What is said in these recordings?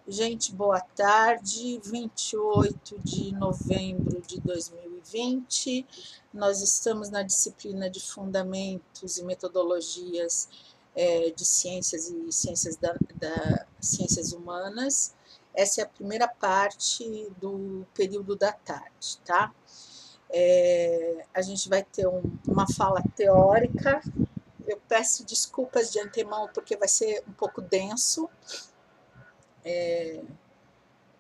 Gente, boa tarde, 28 de novembro de 2020. Nós estamos na disciplina de Fundamentos e Metodologias de Ciências e Ciências Humanas. Essa é a primeira parte do período da tarde, tá? A gente vai ter uma fala teórica. Eu peço desculpas de antemão porque vai ser um pouco denso.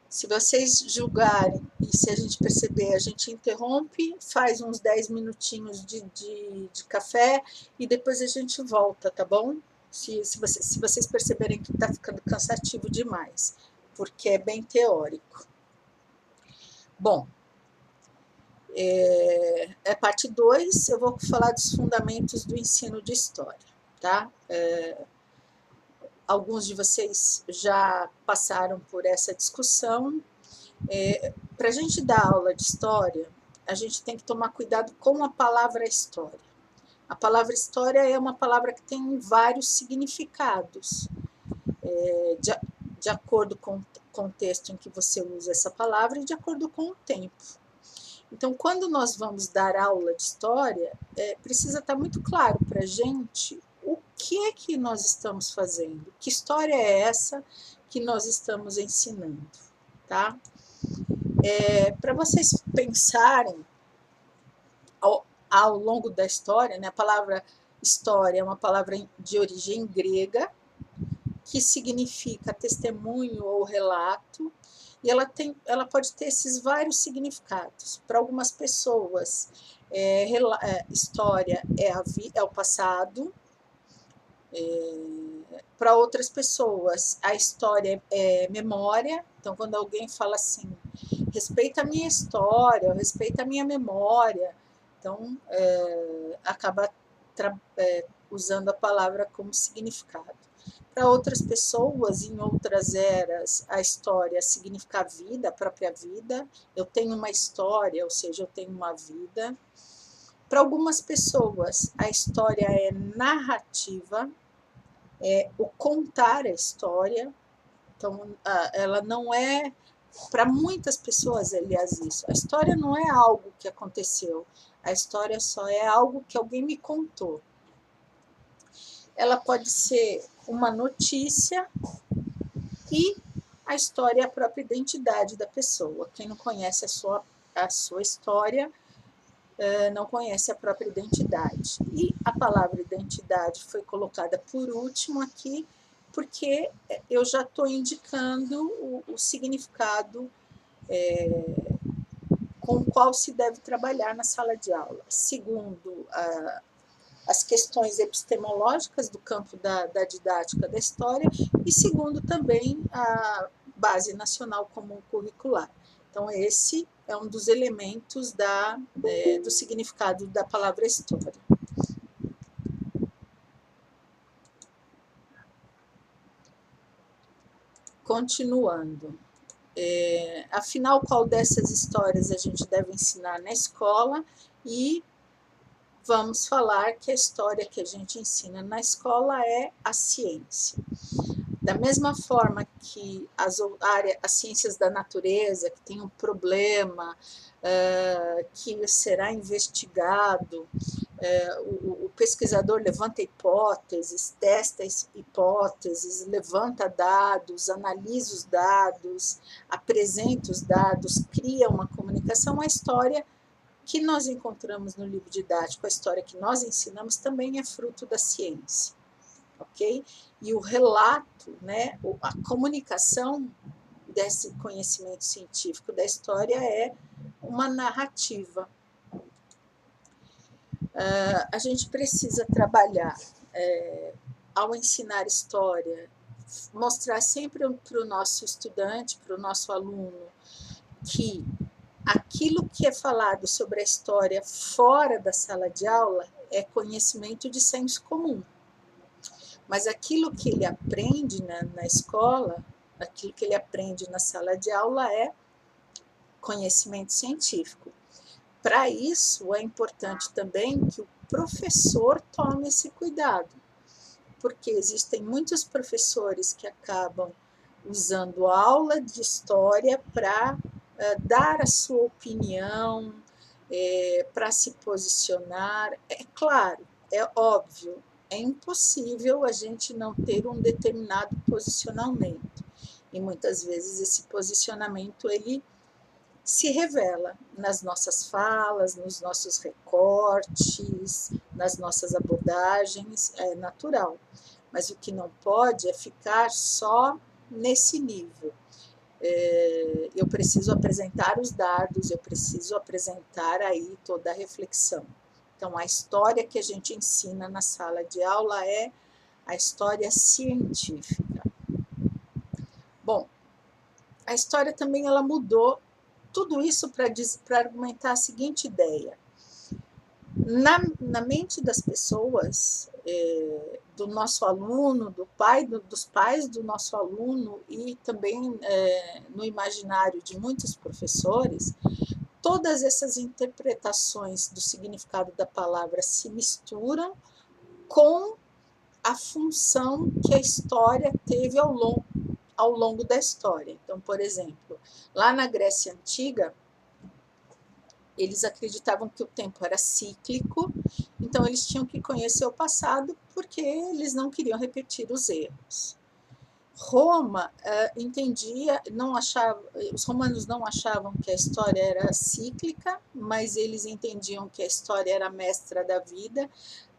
Se vocês julgarem e se a gente perceber, a gente interrompe, faz uns 10 minutinhos de café e depois a gente volta, tá bom? Se vocês perceberem que está ficando cansativo demais, porque é bem teórico. Bom, parte 2, eu vou falar dos fundamentos do ensino de história, tá? Alguns de vocês já passaram por essa discussão. Para a gente dar aula de história, a gente tem que tomar cuidado com a palavra história. A palavra história é uma palavra que tem vários significados, de acordo com o contexto em que você usa essa palavra e de acordo com o tempo. Então, quando nós vamos dar aula de história, precisa estar muito claro para a gente o que é que nós estamos fazendo, que história é essa que nós estamos ensinando, tá? Para vocês pensarem ao longo da história, né, a palavra história é uma palavra de origem grega, que significa testemunho ou relato, e ela pode ter esses vários significados. Para algumas pessoas, história é o passado. Para outras pessoas, a história é memória. Então, quando alguém fala assim, respeita a minha história, respeita a minha memória, então acaba usando a palavra como significado. Para outras pessoas, em outras eras, a história significa a vida, a própria vida. Eu tenho uma história, ou seja, eu tenho uma vida. Para algumas pessoas, a história é narrativa, é o contar a história. Então, ela não é, para muitas pessoas, aliás, isso. A história não é algo que aconteceu, a história só é algo que alguém me contou. Ela pode ser uma notícia e a história é a própria identidade da pessoa. Quem não conhece a sua história não conhece a própria identidade. E a palavra identidade foi colocada por último aqui, porque eu já estou indicando o significado com o qual se deve trabalhar na sala de aula, segundo as questões epistemológicas do campo da didática da história e segundo também a Base Nacional Comum Curricular. Então, esse é um dos elementos do significado da palavra história. Continuando. Afinal, qual dessas histórias a gente deve ensinar na escola? E vamos falar que a história que a gente ensina na escola é a ciência. Da mesma forma que as ciências da natureza, que tem um problema, que será investigado, o pesquisador levanta hipóteses, testa hipóteses, levanta dados, analisa os dados, apresenta os dados, cria uma comunicação. A história que nós encontramos no livro didático, a história que nós ensinamos, também é fruto da ciência. Ok? E o relato, né, a comunicação desse conhecimento científico da história é uma narrativa. A gente precisa trabalhar, ao ensinar história, mostrar sempre para o nosso estudante, para o nosso aluno, que aquilo que é falado sobre a história fora da sala de aula é conhecimento de senso comum. Mas aquilo que ele aprende na escola, aquilo que ele aprende na sala de aula é conhecimento científico. Para isso, é importante também que o professor tome esse cuidado, porque existem muitos professores que acabam usando aula de história para dar a sua opinião, para se posicionar. É claro, é óbvio, é impossível a gente não ter um determinado posicionamento. E muitas vezes esse posicionamento ele se revela nas nossas falas, nos nossos recortes, nas nossas abordagens, é natural. Mas o que não pode é ficar só nesse nível. Eu preciso apresentar os dados, eu preciso apresentar aí toda a reflexão. Então, a história que a gente ensina na sala de aula é a história científica. Bom, a história também ela mudou tudo isso para argumentar a seguinte ideia. Na mente das pessoas, do nosso aluno, dos pais do nosso aluno e também no imaginário de muitos professores, todas essas interpretações do significado da palavra se misturam com a função que a história teve ao longo da história. Então, por exemplo, lá na Grécia Antiga, eles acreditavam que o tempo era cíclico, então eles tinham que conhecer o passado porque eles não queriam repetir os erros. Roma entendia, os romanos não achavam que a história era cíclica, mas eles entendiam que a história era a mestra da vida.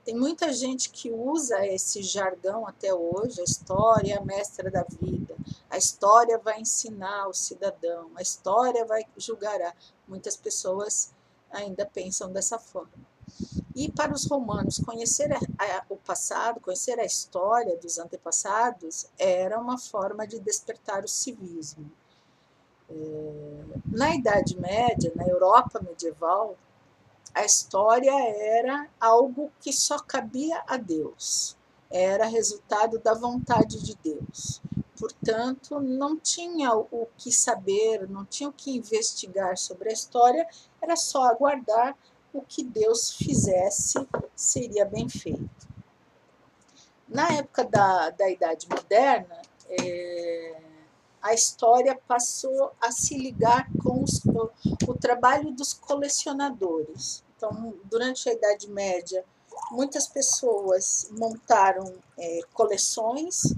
Tem muita gente que usa esse jargão até hoje, a história é a mestra da vida, a história vai ensinar o cidadão, a história vai julgar. Muitas pessoas ainda pensam dessa forma. E para os romanos, conhecer o passado, conhecer a história dos antepassados, era uma forma de despertar o civismo. Na Idade Média, na Europa medieval, a história era algo que só cabia a Deus, era resultado da vontade de Deus. Portanto, não tinha o que saber, não tinha o que investigar sobre a história, era só aguardar o que Deus fizesse, seria bem feito. Na época da Idade Moderna, a história passou a se ligar com o trabalho dos colecionadores. Então, durante a Idade Média, muitas pessoas montaram coleções,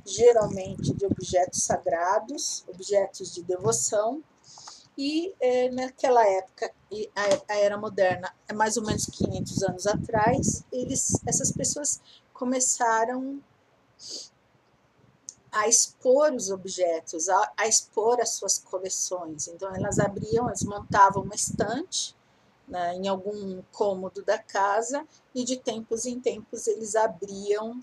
geralmente de objetos sagrados, objetos de devoção, e naquela época, a Era Moderna, é mais ou menos 500 anos atrás, essas pessoas começaram a expor os objetos, a expor as suas coleções. Então, elas montavam uma estante, né, em algum cômodo da casa, e de tempos em tempos eles abriam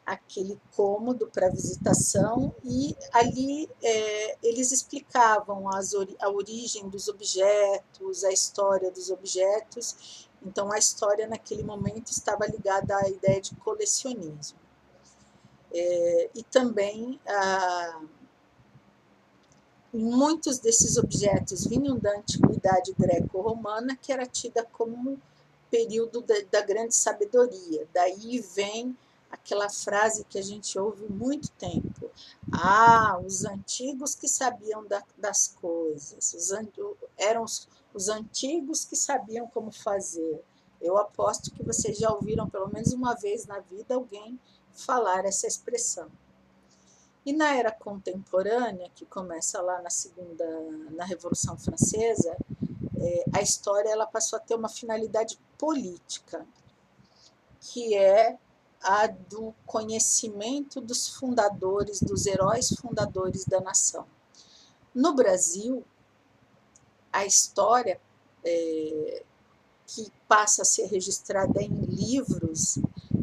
aquele cômodo para visitação e ali eles explicavam a origem dos objetos, a história dos objetos. Então, a história naquele momento estava ligada à ideia de colecionismo. E também muitos desses objetos vinham da antiguidade greco-romana, que era tida como período da grande sabedoria. Daí vem aquela frase que a gente ouve muito tempo: os antigos que sabiam das coisas, eram os antigos que sabiam como fazer. Eu aposto que vocês já ouviram pelo menos uma vez na vida alguém falar essa expressão. E na era contemporânea, que começa lá na Revolução Francesa, a história ela passou a ter uma finalidade política, que é a do conhecimento dos fundadores, dos heróis fundadores da nação. No Brasil, a história que passa a ser registrada em livros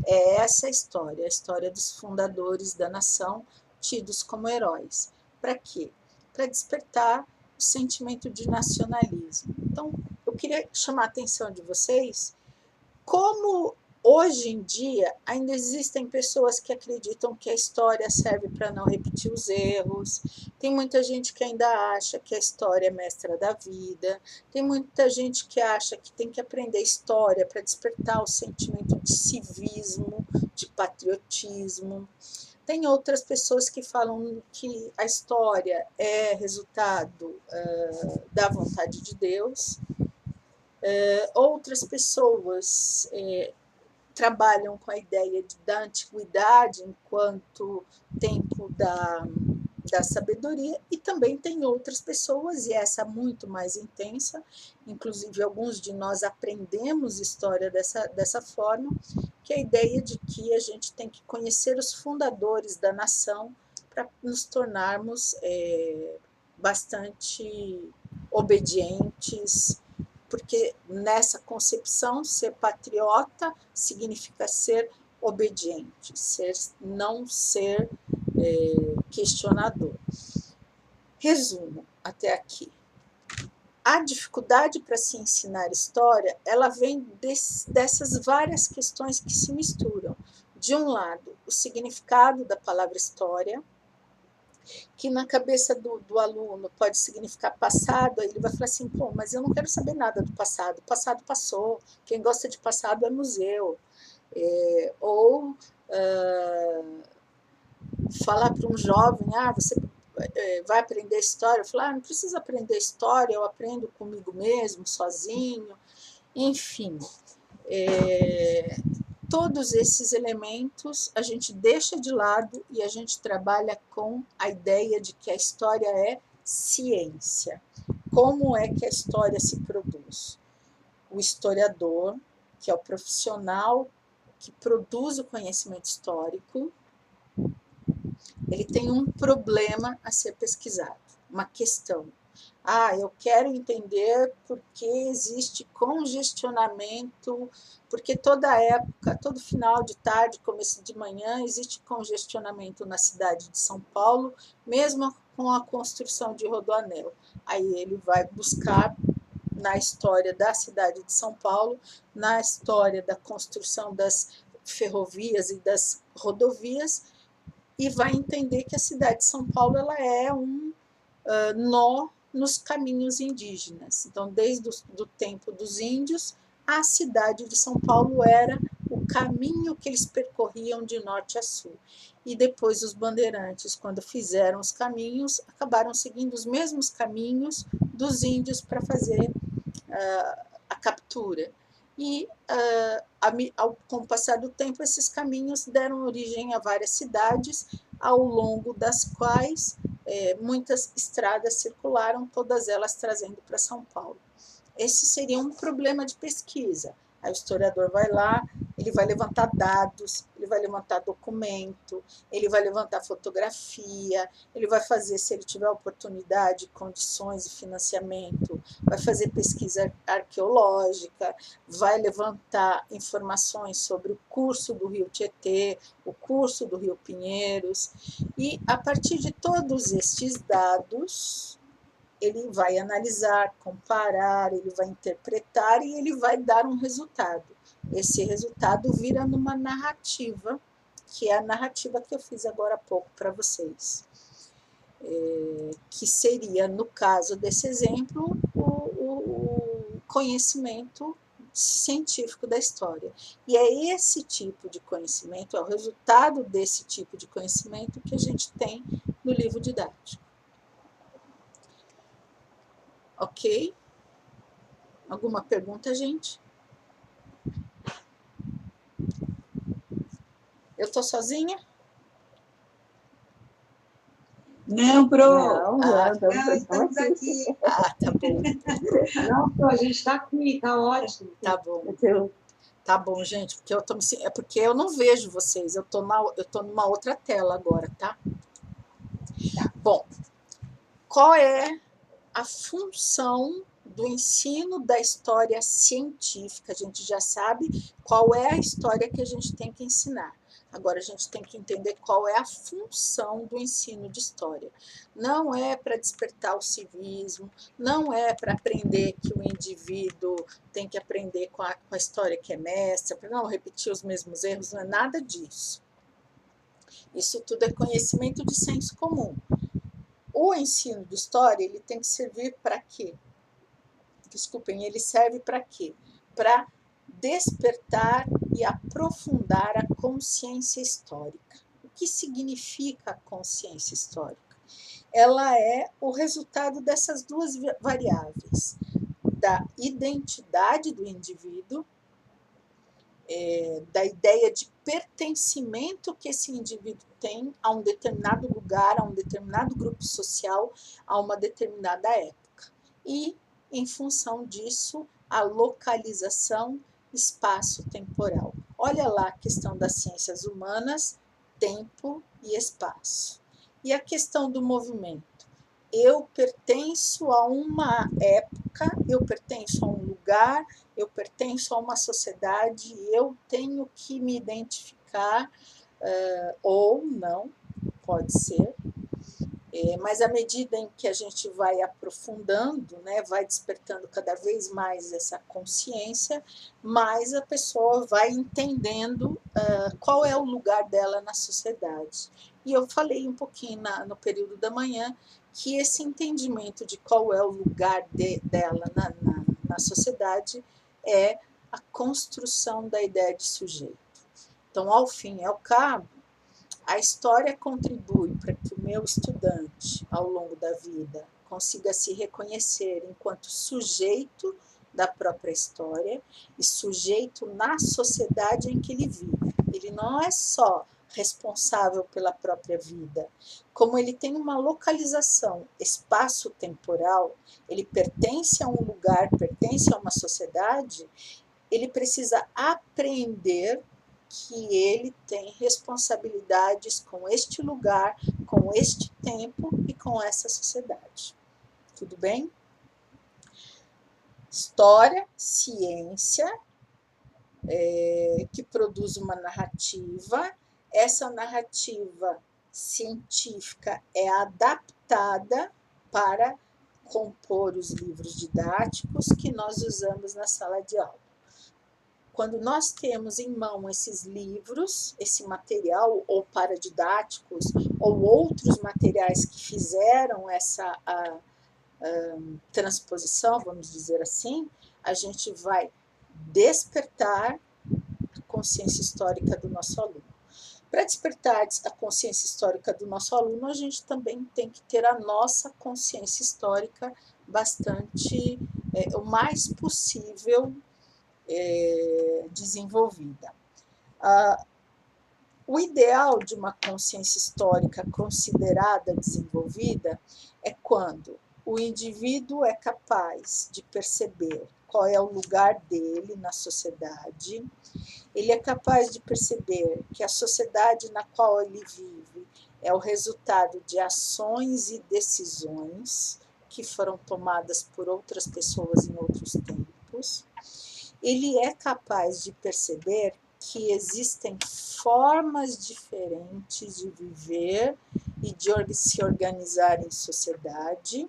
é essa história, a história dos fundadores da nação, tidos como heróis. Para quê? Para despertar o sentimento de nacionalismo. Então, eu queria chamar a atenção de vocês como hoje em dia ainda existem pessoas que acreditam que a história serve para não repetir os erros. Tem muita gente que ainda acha que a história é mestra da vida. Tem muita gente que acha que tem que aprender história para despertar o sentimento de civismo, de patriotismo. Tem outras pessoas que falam que a história é resultado da vontade de Deus. Outras pessoas trabalham com a ideia da antiguidade enquanto tempo da sabedoria, e também tem outras pessoas, e essa é muito mais intensa, inclusive alguns de nós aprendemos história dessa forma, que é a ideia de que a gente tem que conhecer os fundadores da nação para nos tornarmos bastante obedientes, porque nessa concepção, ser patriota significa ser obediente, não ser questionador. Resumo até aqui. A dificuldade para se ensinar história, ela vem dessas várias questões que se misturam. De um lado, o significado da palavra história, que na cabeça do aluno pode significar passado, aí ele vai falar assim, pô, mas eu não quero saber nada do passado, o passado passou, quem gosta de passado é museu. Ou falar para um jovem, você vai aprender história, eu falo, não precisa aprender história, eu aprendo comigo mesmo, sozinho, enfim. Todos esses elementos a gente deixa de lado e a gente trabalha com a ideia de que a história é ciência. Como é que a história se produz? O historiador, que é o profissional que produz o conhecimento histórico, ele tem um problema a ser pesquisado, uma questão. Eu quero entender por que existe congestionamento, porque toda época, todo final de tarde, começo de manhã, existe congestionamento na cidade de São Paulo, mesmo com a construção de Rodoanel. Aí ele vai buscar na história da cidade de São Paulo, na história da construção das ferrovias e das rodovias, e vai entender que a cidade de São Paulo ela é um nó nos caminhos indígenas. Então, desde o tempo dos índios, a cidade de São Paulo era o caminho que eles percorriam de norte a sul. E depois os bandeirantes, quando fizeram os caminhos, acabaram seguindo os mesmos caminhos dos índios para fazer a captura. E, com o passar do tempo, esses caminhos deram origem a várias cidades, ao longo das quais muitas estradas circularam, todas elas trazendo para São Paulo. Esse seria um problema de pesquisa. Aí o historiador vai lá, ele vai levantar dados, ele vai levantar documento, ele vai levantar fotografia, ele vai fazer, se ele tiver oportunidade, condições e financiamento, vai fazer pesquisa arqueológica, vai levantar informações sobre o curso do Rio Tietê, o curso do Rio Pinheiros, e a partir de todos estes dados, ele vai analisar, comparar, ele vai interpretar e ele vai dar um resultado. Esse resultado vira numa narrativa, que é a narrativa que eu fiz agora há pouco para vocês. Que seria, no caso desse exemplo, o conhecimento científico da história. E é esse tipo de conhecimento, é o resultado desse tipo de conhecimento que a gente tem no livro didático. Ok? Alguma pergunta, gente? Eu estou sozinha? Não, Pro. Não, estamos aqui. Tá bom. Não, Pro, a gente está aqui, tá ótimo. Tá bom. Tá bom, gente, porque é porque eu não vejo vocês, eu tô numa outra tela agora, tá? Bom, qual é a função do ensino da história científica? A gente já sabe qual é a história que a gente tem que ensinar. Agora a gente tem que entender qual é a função do ensino de história. Não é para despertar o civismo, não é para aprender que o indivíduo tem que aprender com a história que é mestra, para não repetir os mesmos erros, não é nada disso. Isso tudo é conhecimento de senso comum. O ensino de história, ele tem que servir para quê? Desculpem, ele serve para quê? Para despertar e aprofundar a consciência histórica. que significa a consciência histórica? Ela é o resultado dessas duas variáveis, da identidade do indivíduo, da ideia de pertencimento que esse indivíduo tem a um determinado lugar, a um determinado grupo social, a uma determinada época. E, em função disso, a localização espaço-temporal. Olha lá a questão das ciências humanas, tempo e espaço. E a questão do movimento. Eu pertenço a uma época, eu pertenço a um lugar, eu pertenço a uma sociedade, eu tenho que me identificar, ou não, pode ser, mas à medida em que a gente vai aprofundando, né, vai despertando cada vez mais essa consciência, mais a pessoa vai entendendo qual é o lugar dela na sociedade. E eu falei um pouquinho no período da manhã que esse entendimento de qual é o lugar dela na sociedade é a construção da ideia de sujeito. Então, ao fim e ao cabo, a história contribui para que o meu estudante, ao longo da vida, consiga se reconhecer enquanto sujeito da própria história e sujeito na sociedade em que ele vive. Ele não é só responsável pela própria vida, como ele tem uma localização espaço-temporal, ele pertence a um lugar, pertence a uma sociedade, ele precisa aprender que ele tem responsabilidades com este lugar, com este tempo e com essa sociedade. Tudo bem? História, ciência, que produz uma narrativa. Essa narrativa científica é adaptada para compor os livros didáticos que nós usamos na sala de aula. Quando nós temos em mão esses livros, esse material, ou paradidáticos, ou outros materiais que fizeram essa transposição, vamos dizer assim, a gente vai despertar a consciência histórica do nosso aluno. Para despertar a consciência histórica do nosso aluno, a gente também tem que ter a nossa consciência histórica bastante, o mais possível, desenvolvida. O ideal de uma consciência histórica considerada desenvolvida é quando o indivíduo é capaz de perceber qual é o lugar dele na sociedade, ele é capaz de perceber que a sociedade na qual ele vive é o resultado de ações e decisões que foram tomadas por outras pessoas em outros tempos. Ele é capaz de perceber que existem formas diferentes de viver e de se organizar em sociedade,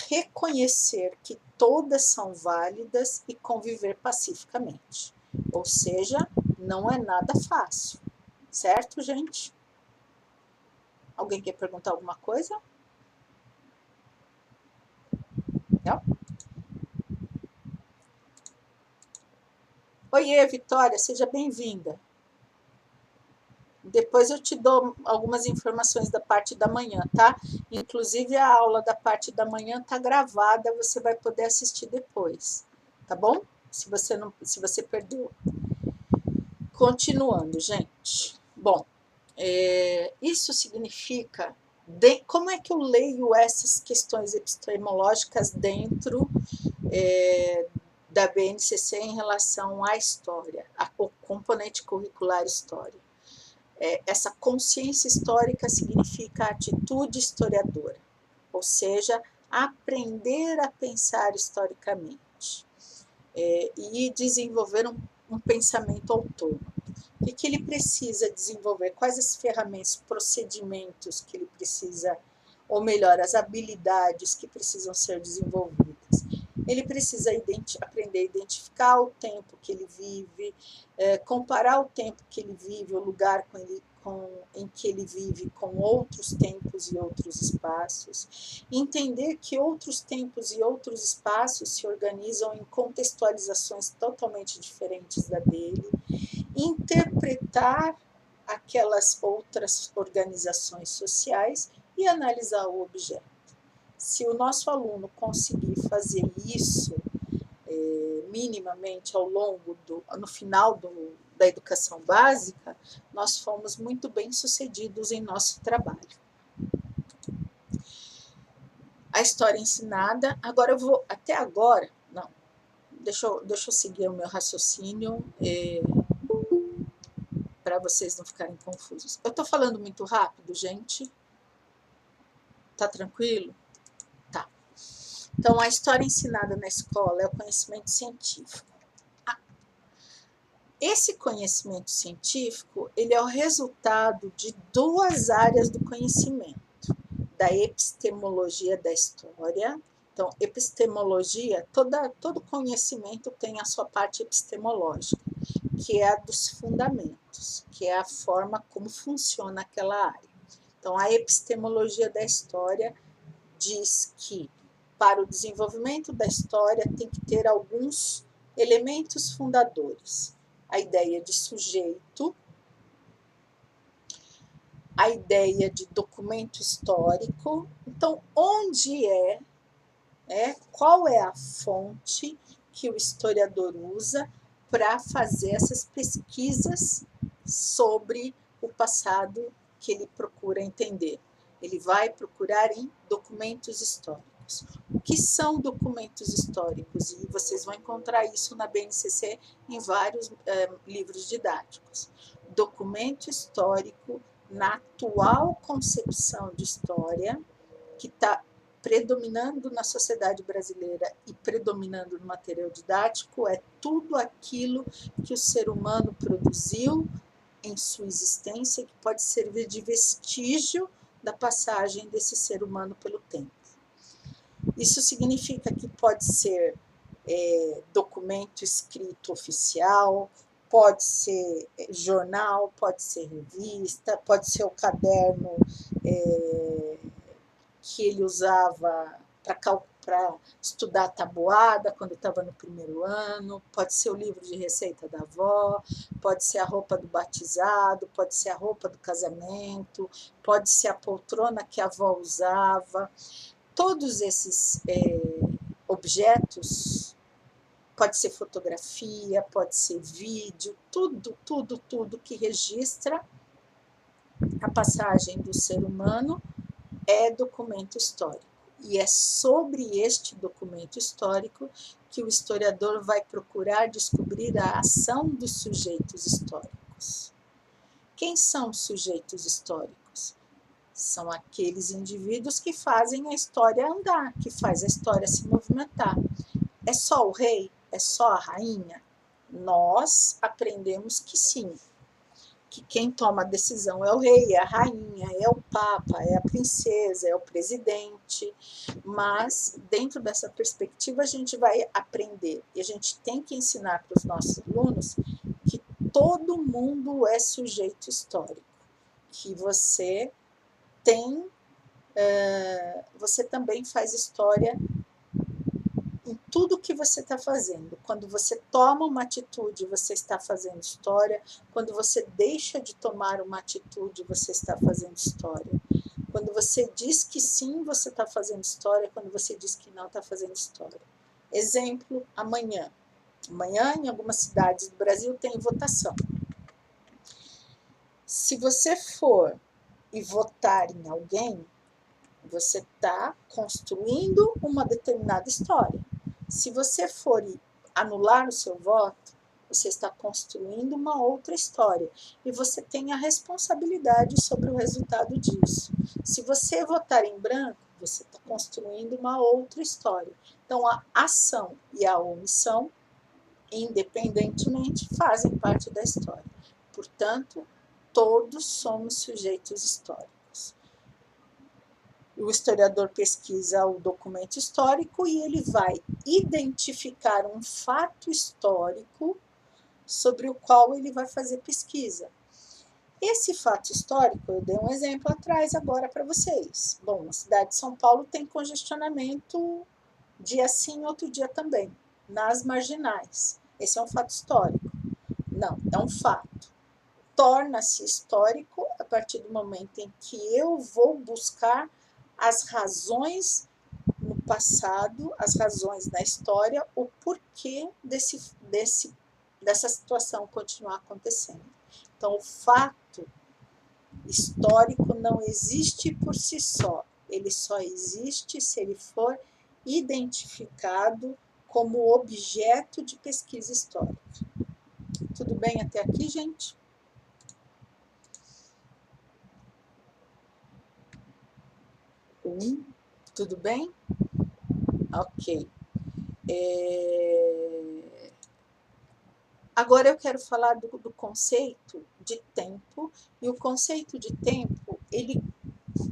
reconhecer que todas são válidas e conviver pacificamente. Ou seja, não é nada fácil, certo, gente? Alguém quer perguntar alguma coisa? Não? Oiê, Vitória, seja bem-vinda. Depois eu te dou algumas informações da parte da manhã, tá? Inclusive a aula da parte da manhã está gravada, você vai poder assistir depois, tá bom? Se você perdeu. Continuando, gente. Bom, isso significa... como é que eu leio essas questões epistemológicas dentro da BNCC em relação à história, ao componente curricular história? Essa consciência histórica significa atitude historiadora, ou seja, aprender a pensar historicamente e desenvolver um pensamento autônomo. O que ele precisa desenvolver? Quais as ferramentas, procedimentos que ele precisa, ou melhor, as habilidades que precisam ser desenvolvidas? Ele precisa aprender a identificar o tempo que ele vive, comparar o tempo que ele vive, o lugar em que ele vive com outros tempos e outros espaços, entender que outros tempos e outros espaços se organizam em contextualizações totalmente diferentes da dele, interpretar aquelas outras organizações sociais e analisar o objeto. Se o nosso aluno conseguir fazer isso minimamente no final da educação básica, nós fomos muito bem sucedidos em nosso trabalho. A história ensinada, agora eu vou, até agora, não, deixa eu seguir o meu raciocínio para vocês não ficarem confusos. Eu estou falando muito rápido, gente? Tá tranquilo? Tá. Então, a história ensinada na escola é o conhecimento científico. Esse conhecimento científico, ele é o resultado de duas áreas do conhecimento, da epistemologia da história. Então, epistemologia, todo conhecimento tem a sua parte epistemológica, que é a dos fundamentos, que é a forma como funciona aquela área. Então, a epistemologia da história diz que, para o desenvolvimento da história, tem que ter alguns elementos fundadores. A ideia de sujeito, a ideia de documento histórico. Então, onde qual é a fonte que o historiador usa para fazer essas pesquisas sobre o passado que ele procura entender? Ele vai procurar em documentos históricos. O que são documentos históricos? E vocês vão encontrar isso na BNCC em vários livros didáticos. Documento histórico, na atual concepção de história, que está predominando na sociedade brasileira e predominando no material didático, é tudo aquilo que o ser humano produziu em sua existência, que pode servir de vestígio da passagem desse ser humano pelo tempo. Isso significa que pode ser documento escrito oficial, pode ser jornal, pode ser revista, pode ser o caderno que ele usava para estudar tabuada quando estava no primeiro ano, pode ser o livro de receita da avó, pode ser a roupa do batizado, pode ser a roupa do casamento, pode ser a poltrona que a avó usava. Todos esses objetos, pode ser fotografia, pode ser vídeo, tudo que registra a passagem do ser humano é documento histórico. E é sobre este documento histórico que o historiador vai procurar descobrir a ação dos sujeitos históricos. Quem são os sujeitos históricos? São aqueles indivíduos que fazem a história andar, que faz a história se movimentar. É só o rei? É só a rainha? Nós aprendemos que sim, que quem toma a decisão é o rei, é a rainha, é o papa, é a princesa, é o presidente, mas dentro dessa perspectiva a gente vai aprender, e a gente tem que ensinar para os nossos alunos que todo mundo é sujeito histórico, que você também faz história em tudo que você está fazendo. Quando você toma uma atitude, você está fazendo história. Quando você deixa de tomar uma atitude, você está fazendo história. Quando você diz que sim, você está fazendo história. Quando você diz que não, está fazendo história. Exemplo, amanhã. Amanhã, em algumas cidades do Brasil, tem votação. Se você for e votar em alguém, você está construindo uma determinada história. Se você for anular o seu voto, você está construindo uma outra história. E você tem a responsabilidade sobre o resultado disso. Se você votar em branco, você está construindo uma outra história. Então, a ação e a omissão, independentemente, fazem parte da história. Portanto, todos somos sujeitos históricos. O historiador pesquisa o documento histórico e ele vai identificar um fato histórico sobre o qual ele vai fazer pesquisa. Esse fato histórico, eu dei um exemplo atrás agora para vocês. Bom, a cidade de São Paulo tem congestionamento dia sim, outro dia também, nas marginais. Esse é um fato histórico? Não, é um fato. torna-se histórico a partir do momento em que eu vou buscar as razões no passado, as razões na história, o porquê dessa situação continuar acontecendo. Então, o fato histórico não existe por si só, ele só existe se ele for identificado como objeto de pesquisa histórica. Tudo bem até aqui, gente? Tudo bem? Ok. Agora eu quero falar do conceito de tempo, e o conceito de tempo, ele,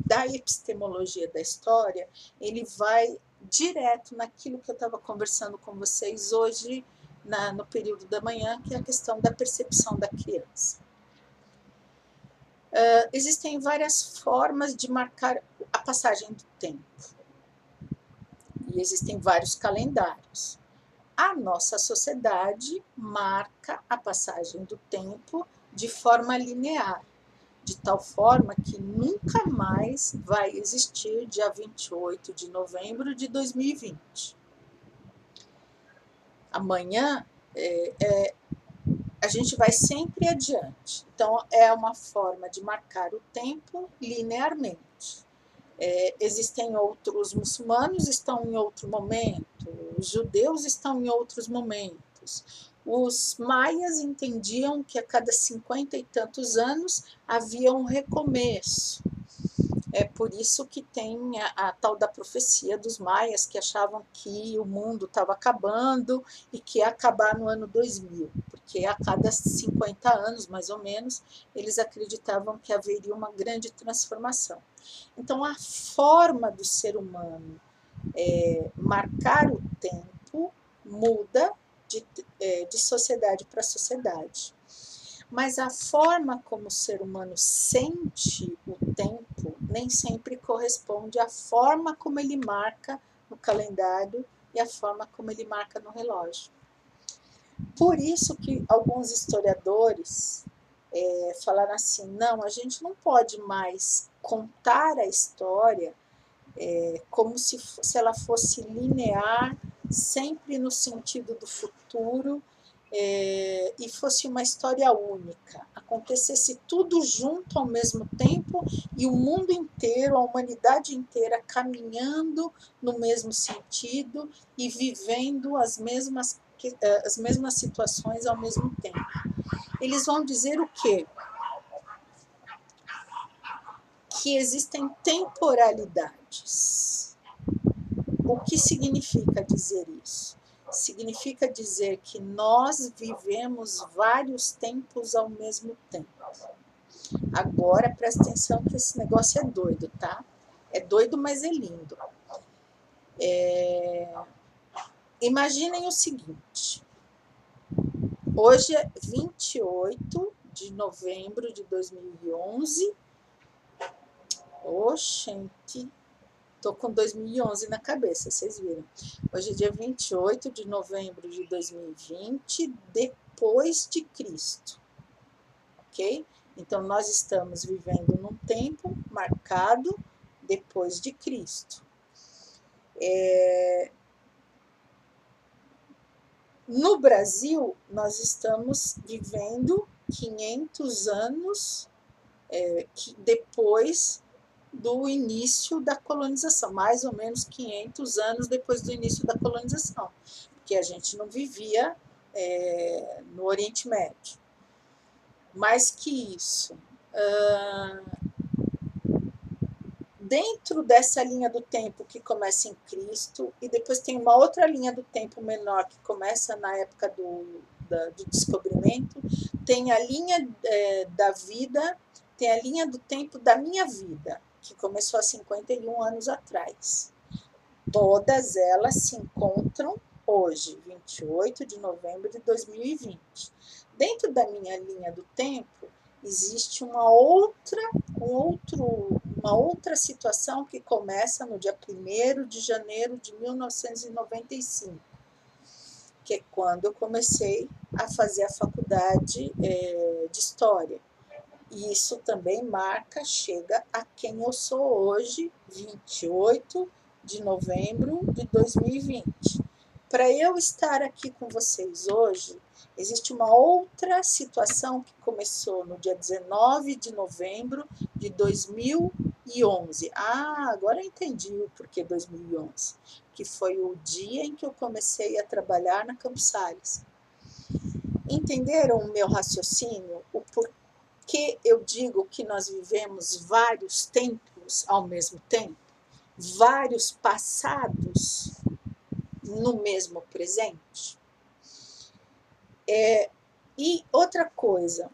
da epistemologia da história, ele vai direto naquilo que eu estava conversando com vocês hoje, no período da manhã, que é a questão da percepção da criança. Existem várias formas de marcar a passagem do tempo, e existem vários calendários. A nossa sociedade marca a passagem do tempo de forma linear, de tal forma que nunca mais vai existir dia 28 de novembro de 2020. Amanhã a gente vai sempre adiante. Então, é uma forma de marcar o tempo linearmente. Existem outros muçulmanos, estão em outro momento, os judeus estão em outros momentos. Os maias entendiam que a cada 50 e tantos anos havia um recomeço. É por isso que tem a tal da profecia dos maias, que achavam que o mundo estava acabando e que ia acabar no ano 2000, porque a cada 50 anos, mais ou menos, eles acreditavam que haveria uma grande transformação. Então, a forma do ser humano marcar o tempo muda de sociedade para sociedade. Mas a forma como o ser humano sente o tempo nem sempre corresponde à forma como ele marca no calendário e à forma como ele marca no relógio. Por isso que alguns historiadores falaram assim, não, a gente não pode mais contar a história como se ela fosse linear, sempre no sentido do futuro, e fosse uma história única, acontecesse tudo junto ao mesmo tempo e o mundo inteiro, a humanidade inteira caminhando no mesmo sentido e vivendo as mesmas situações ao mesmo tempo. Eles vão dizer o quê? Que existem temporalidades. O que significa dizer isso? Significa dizer que nós vivemos vários tempos ao mesmo tempo. Agora, presta atenção que esse negócio é doido, tá? É doido, mas é lindo. Imaginem o seguinte. Hoje é 28 de novembro de 2011. Oxente, tô com 2011 na cabeça, vocês viram. Hoje é dia 28 de novembro de 2020, depois de Cristo. Ok? Então, nós estamos vivendo num tempo marcado depois de Cristo. No Brasil, nós estamos vivendo 500 anos depois do início da colonização, mais ou menos 500 anos depois do início da colonização, porque a gente não vivia no Oriente Médio. Mais que isso, dentro dessa linha do tempo que começa em Cristo, e depois tem uma outra linha do tempo menor que começa na época do descobrimento, tem a linha da vida, tem a linha do tempo da minha vida, que começou há 51 anos atrás. Todas elas se encontram hoje, 28 de novembro de 2020. Dentro da minha linha do tempo, existe uma outra situação que começa no dia 1º de janeiro de 1995, que é quando eu comecei a fazer a faculdade de História. E isso também chega a quem eu sou hoje, 28 de novembro de 2020. Para eu estar aqui com vocês hoje, existe uma outra situação que começou no dia 19 de novembro de 2011. Ah, agora eu entendi o porquê 2011, que foi o dia em que eu comecei a trabalhar na Campos Sales. Entenderam o meu raciocínio? O porquê eu digo que nós vivemos vários tempos ao mesmo tempo? Vários passados no mesmo presente? E outra coisa,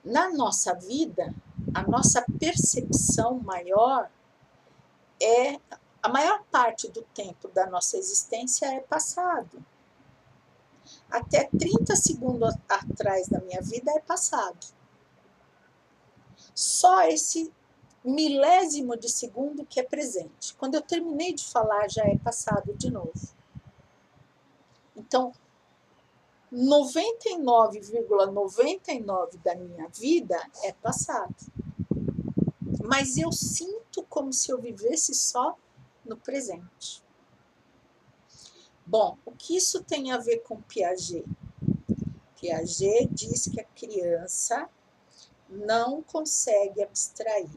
na nossa vida, a nossa percepção maior a maior parte do tempo da nossa existência é passado. Até 30 segundos atrás da minha vida é passado. Só esse milésimo de segundo que é presente. Quando eu terminei de falar, já é passado de novo. Então, 99,99 da minha vida é passado. Mas eu sinto como se eu vivesse só no presente. Bom, o que isso tem a ver com Piaget? Piaget diz que a criança não consegue abstrair.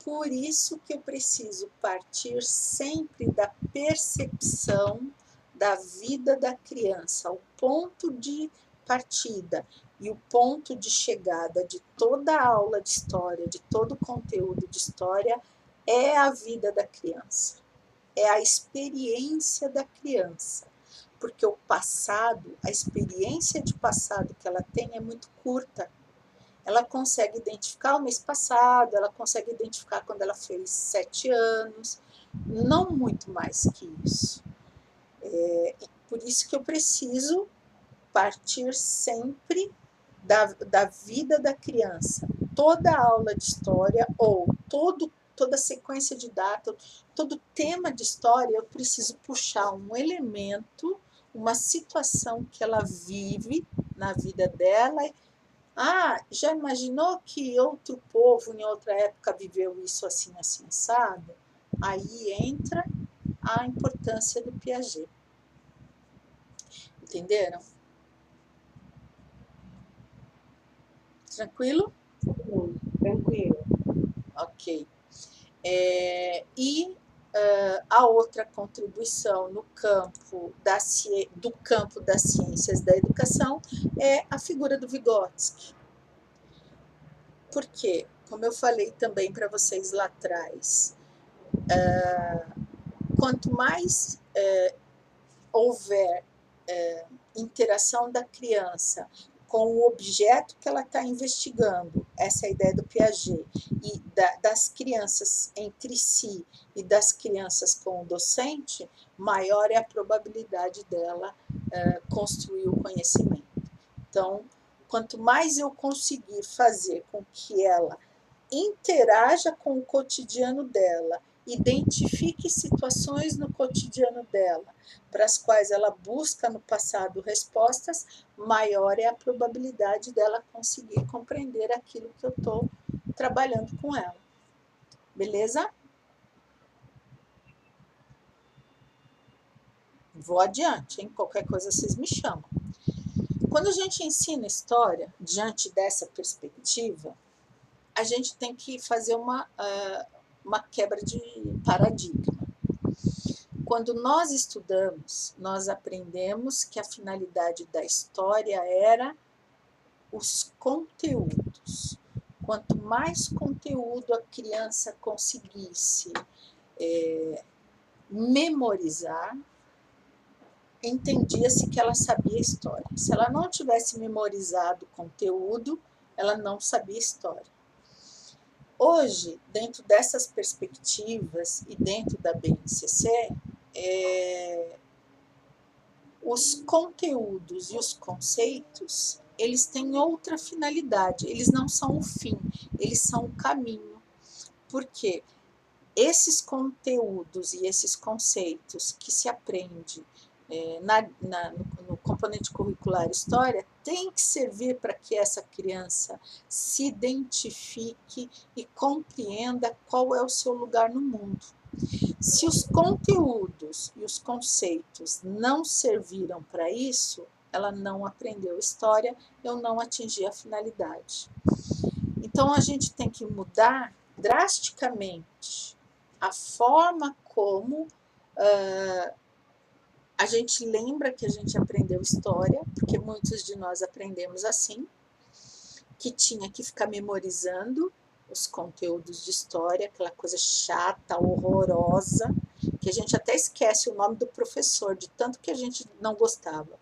Por isso que eu preciso partir sempre da percepção da vida da criança, o ponto de partida e o ponto de chegada de toda a aula de história, de todo o conteúdo de história, é a vida da criança, é a experiência da criança, porque o passado, a experiência de passado que ela tem é muito curta. Ela consegue identificar o mês passado, ela consegue identificar quando ela fez 7 anos, não muito mais que isso. Por isso que eu preciso partir sempre da vida da criança. Toda aula de história ou toda sequência de datas, todo tema de história, eu preciso puxar um elemento, uma situação que ela vive na vida dela. Ah, já imaginou que outro povo em outra época viveu isso assim, assim, assado? Aí entra a importância do Piaget. Entenderam? Tranquilo? Tranquilo. Ok. A outra contribuição no campo do campo das ciências da educação é a figura do Vygotsky. Por quê? Como eu falei também para vocês lá atrás, quanto mais houver interação da criança com o objeto que ela está investigando, essa é a ideia do Piaget, e das crianças entre si e das crianças com o docente, maior é a probabilidade dela construir o conhecimento. Então, quanto mais eu conseguir fazer com que ela interaja com o cotidiano dela, identifique situações no cotidiano dela, para as quais ela busca no passado respostas, maior é a probabilidade dela conseguir compreender aquilo que eu estou trabalhando com ela. Beleza? Vou adiante, hein? Qualquer coisa vocês me chamam. Quando a gente ensina história, diante dessa perspectiva, a gente tem que fazer uma quebra de paradigma. Quando nós estudamos, nós aprendemos que a finalidade da história era os conteúdos. Quanto mais conteúdo a criança conseguisse memorizar, entendia-se que ela sabia história. Se ela não tivesse memorizado o conteúdo, ela não sabia história. Hoje, dentro dessas perspectivas e dentro da BNCC, os conteúdos e os conceitos, eles têm outra finalidade, eles não são o fim, eles são o caminho. Por quê? Esses conteúdos e esses conceitos que se aprende no componente curricular História tem que servir para que essa criança se identifique e compreenda qual é o seu lugar no mundo. Se os conteúdos e os conceitos não serviram para isso, ela não aprendeu história, eu não atingi a finalidade. Então, a gente tem que mudar drasticamente a forma como a gente lembra que a gente aprendeu história, porque muitos de nós aprendemos assim, que tinha que ficar memorizando os conteúdos de história, aquela coisa chata, horrorosa, que a gente até esquece o nome do professor, de tanto que a gente não gostava.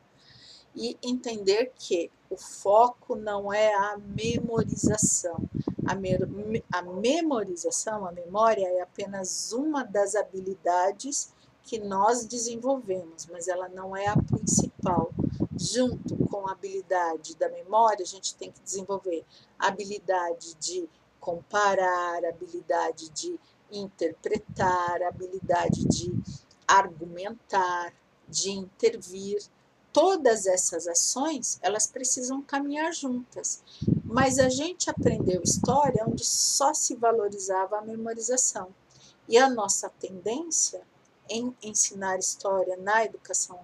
E entender que o foco não é a memorização. A memorização, a memória, é apenas uma das habilidades que nós desenvolvemos, mas ela não é a principal. Junto com a habilidade da memória, a gente tem que desenvolver a habilidade de comparar, a habilidade de interpretar, a habilidade de argumentar, de intervir. Todas essas ações, elas precisam caminhar juntas. Mas a gente aprendeu história onde só se valorizava a memorização. E a nossa tendência em ensinar história na educação,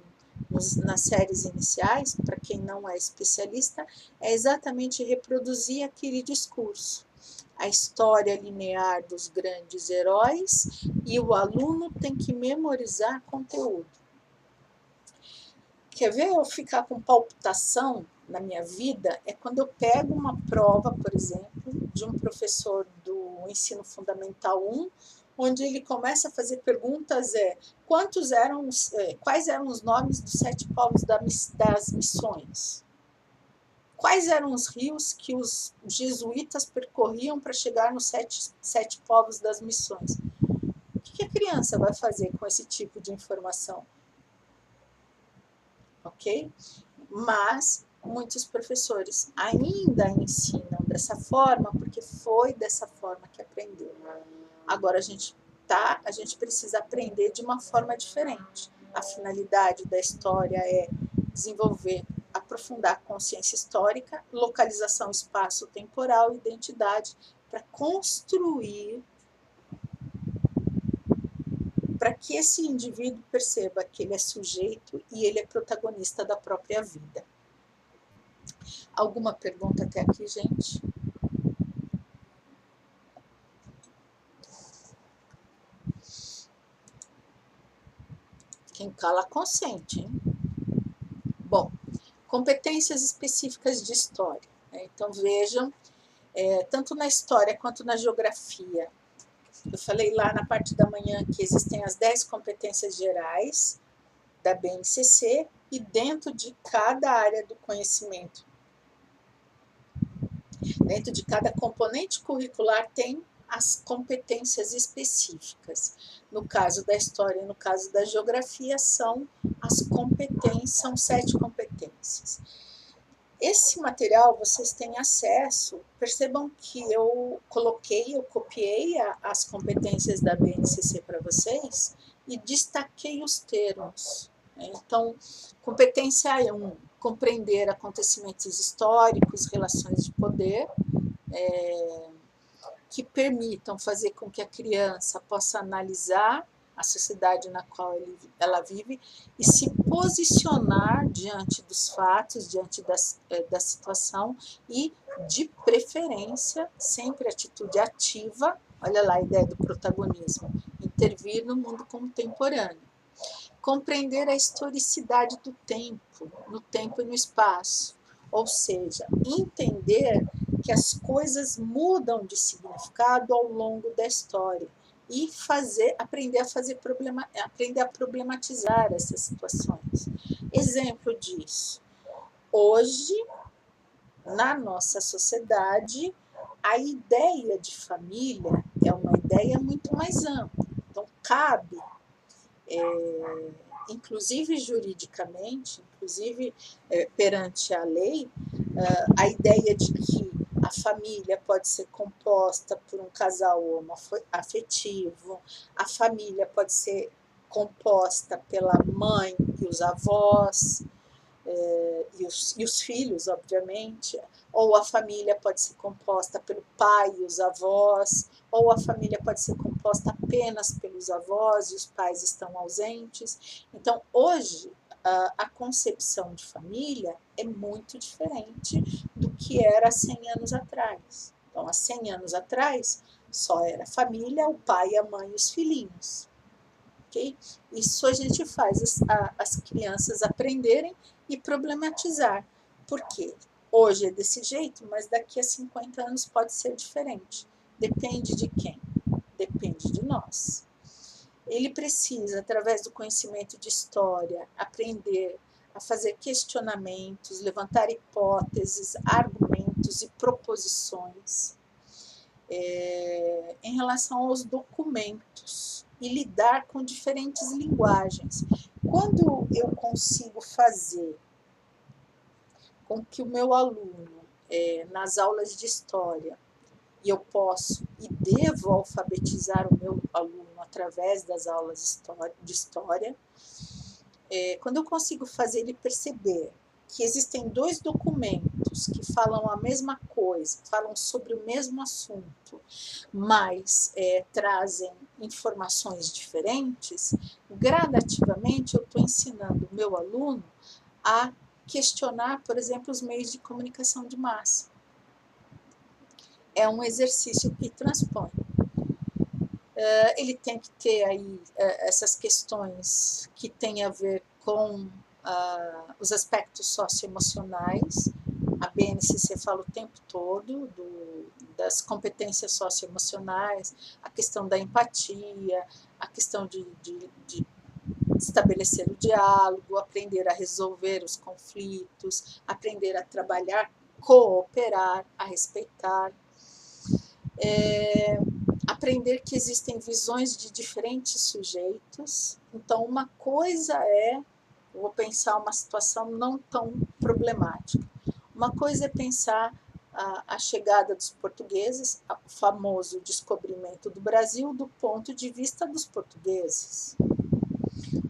nas séries iniciais, para quem não é especialista, é exatamente reproduzir aquele discurso. A história linear dos grandes heróis e o aluno tem que memorizar conteúdo. Quer ver eu ficar com palpitação na minha vida? É quando eu pego uma prova, por exemplo, de um professor do ensino fundamental 1, onde ele começa a fazer perguntas, quais eram os nomes dos 7 povos das missões? Quais eram os rios que os jesuítas percorriam para chegar nos 7 povos das missões? O que a criança vai fazer com esse tipo de informação? Ok? Mas muitos professores ainda ensinam dessa forma, porque foi dessa forma que aprendeu. Agora a gente precisa aprender de uma forma diferente. A finalidade da história é desenvolver, aprofundar consciência histórica, localização espaço-temporal, identidade, para construir, para que esse indivíduo perceba que ele é sujeito e ele é protagonista da própria vida. Alguma pergunta até aqui, gente? Quem cala consente, hein? Bom, competências específicas de história. Então, vejam, tanto na história quanto na geografia, eu falei lá na parte da manhã que existem as 10 competências gerais da BNCC e dentro de cada área do conhecimento, dentro de cada componente curricular tem as competências específicas. No caso da história e no caso da geografia são 7 competências. Esse material vocês têm acesso, percebam que eu copiei as competências da BNCC para vocês e destaquei os termos. Então, competência 1, compreender acontecimentos históricos, relações de poder, que permitam fazer com que a criança possa analisar a sociedade na qual ela vive e se posicionar diante dos fatos, diante da situação e, de preferência, sempre atitude ativa, olha lá a ideia do protagonismo, intervir no mundo contemporâneo. Compreender a historicidade do tempo, no tempo e no espaço, ou seja, entender que as coisas mudam de significado ao longo da história e aprender a problematizar essas situações. Exemplo disso, hoje, na nossa sociedade, a ideia de família é uma ideia muito mais ampla. Então, cabe, inclusive juridicamente, inclusive perante a lei, a ideia de que a família pode ser composta por um casal homoafetivo, a família pode ser composta pela mãe e os avós, e os filhos, obviamente, ou a família pode ser composta pelo pai e os avós, ou a família pode ser composta apenas pelos avós e os pais estão ausentes. Então, hoje, a concepção de família é muito diferente do que era há 100 anos atrás. Então, há 100 anos atrás, só era família, o pai, a mãe e os filhinhos. Okay? Isso a gente faz as crianças aprenderem e problematizar. Por quê? Hoje é desse jeito, mas daqui a 50 anos pode ser diferente. Depende de quem? Depende de nós. Ele precisa, através do conhecimento de história, aprender a fazer questionamentos, levantar hipóteses, argumentos e proposições em relação aos documentos e lidar com diferentes linguagens. Quando eu consigo fazer com que o meu aluno, nas aulas de história, e eu posso e devo alfabetizar o meu aluno através das aulas de história, quando eu consigo fazer ele perceber que existem dois documentos que falam a mesma coisa, falam sobre o mesmo assunto, mas trazem informações diferentes, gradativamente eu estou ensinando o meu aluno a questionar, por exemplo, os meios de comunicação de massa. É um exercício que transpõe. Ele tem que ter aí essas questões que têm a ver com os aspectos socioemocionais. A BNCC fala o tempo todo das competências socioemocionais, a questão da empatia, a questão de estabelecer o diálogo, aprender a resolver os conflitos, aprender a trabalhar, cooperar, a respeitar. Aprender que existem visões de diferentes sujeitos. Então, uma coisa vou pensar uma situação não tão problemática. Uma coisa é pensar a chegada dos portugueses, o famoso descobrimento do Brasil do ponto de vista dos portugueses.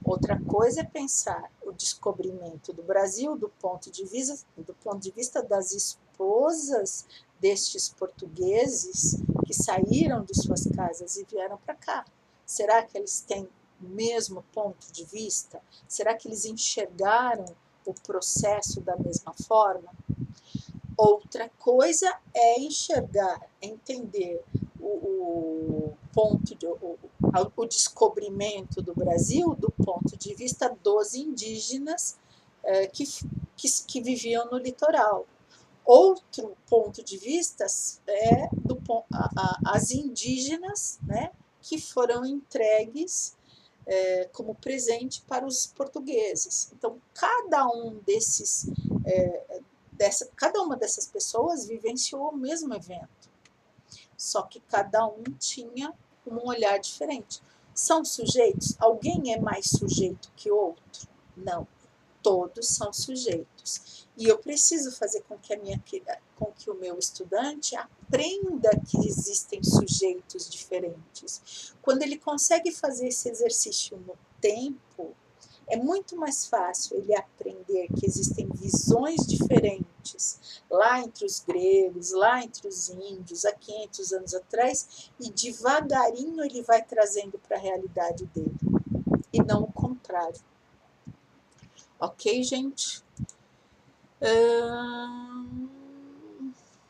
Outra coisa é pensar o descobrimento do Brasil do ponto de vista das esposas destes portugueses que saíram de suas casas e vieram para cá. Será que eles têm o mesmo ponto de vista? Será que eles enxergaram o processo da mesma forma? Outra coisa é enxergar, entender o descobrimento do Brasil do ponto de vista dos indígenas que viviam no litoral. Outro ponto de vista é as indígenas, né, que foram entregues como presente para os portugueses. Então, cada uma dessas pessoas vivenciou o mesmo evento, só que cada um tinha um olhar diferente. São sujeitos? Alguém é mais sujeito que outro? Não. Todos são sujeitos. E eu preciso fazer com que o meu estudante aprenda que existem sujeitos diferentes. Quando ele consegue fazer esse exercício no tempo, é muito mais fácil ele aprender que existem visões diferentes lá entre os gregos, lá entre os índios, há 500 anos atrás, e devagarinho ele vai trazendo para a realidade dele, e não o contrário. Ok, gente?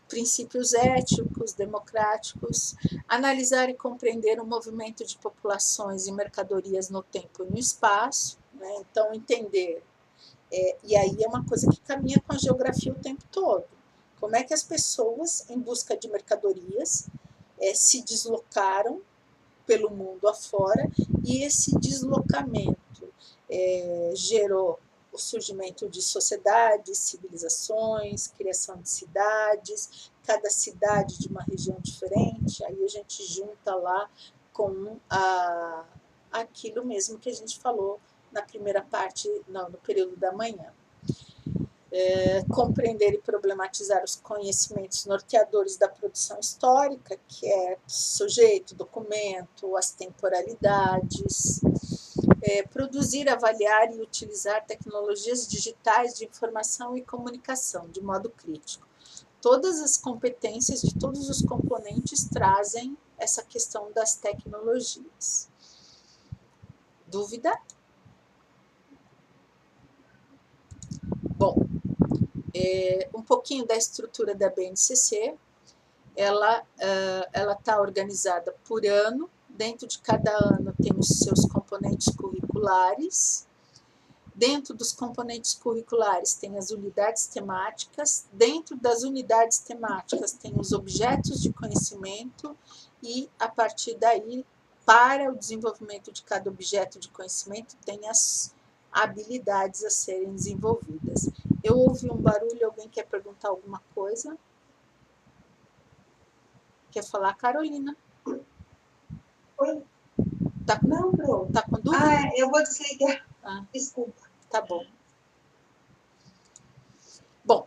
Princípios éticos, democráticos, analisar e compreender o movimento de populações e mercadorias no tempo e no espaço, né? Então, entender. E aí é uma coisa que caminha com a geografia o tempo todo. Como é que as pessoas, em busca de mercadorias, se deslocaram pelo mundo afora, e esse deslocamento gerou o surgimento de sociedades, civilizações, criação de cidades, cada cidade de uma região diferente, aí a gente junta lá com aquilo mesmo que a gente falou na primeira parte, no período da manhã. Compreender e problematizar os conhecimentos norteadores da produção histórica, que é sujeito, documento, as temporalidades, produzir, avaliar e utilizar tecnologias digitais de informação e comunicação de modo crítico. Todas as competências de todos os componentes trazem essa questão das tecnologias. Dúvida? Bom, um pouquinho da estrutura da BNCC. Ela está organizada por ano. Dentro de cada ano tem os seus componentes curriculares. Dentro dos componentes curriculares tem as unidades temáticas. Dentro das unidades temáticas tem os objetos de conhecimento e, a partir daí, para o desenvolvimento de cada objeto de conhecimento, tem as habilidades a serem desenvolvidas. Eu ouvi um barulho, alguém quer perguntar alguma coisa? Quer falar, Carolina? Oi? Não, Pro. Tá com dúvida? Eu vou desligar. Desculpa. Tá bom. Bom,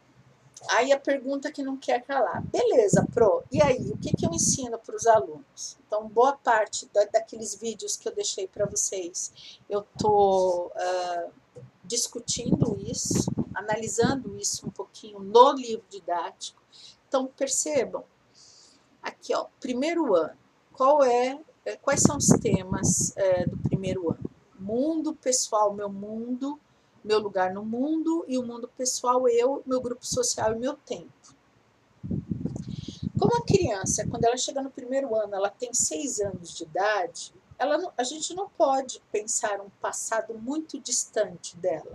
aí a pergunta que não quer calar. Beleza, Pro, e aí, o que eu ensino para os alunos? Então, boa parte daqueles vídeos que eu deixei para vocês, eu estou discutindo isso, analisando isso um pouquinho no livro didático. Então, percebam, aqui, ó, primeiro ano, quais são os temas do primeiro ano? Mundo pessoal, meu mundo, meu lugar no mundo, e o mundo pessoal, eu, meu grupo social e meu tempo. Como a criança, quando ela chega no primeiro ano, ela tem 6 anos de idade, a gente não pode pensar um passado muito distante dela.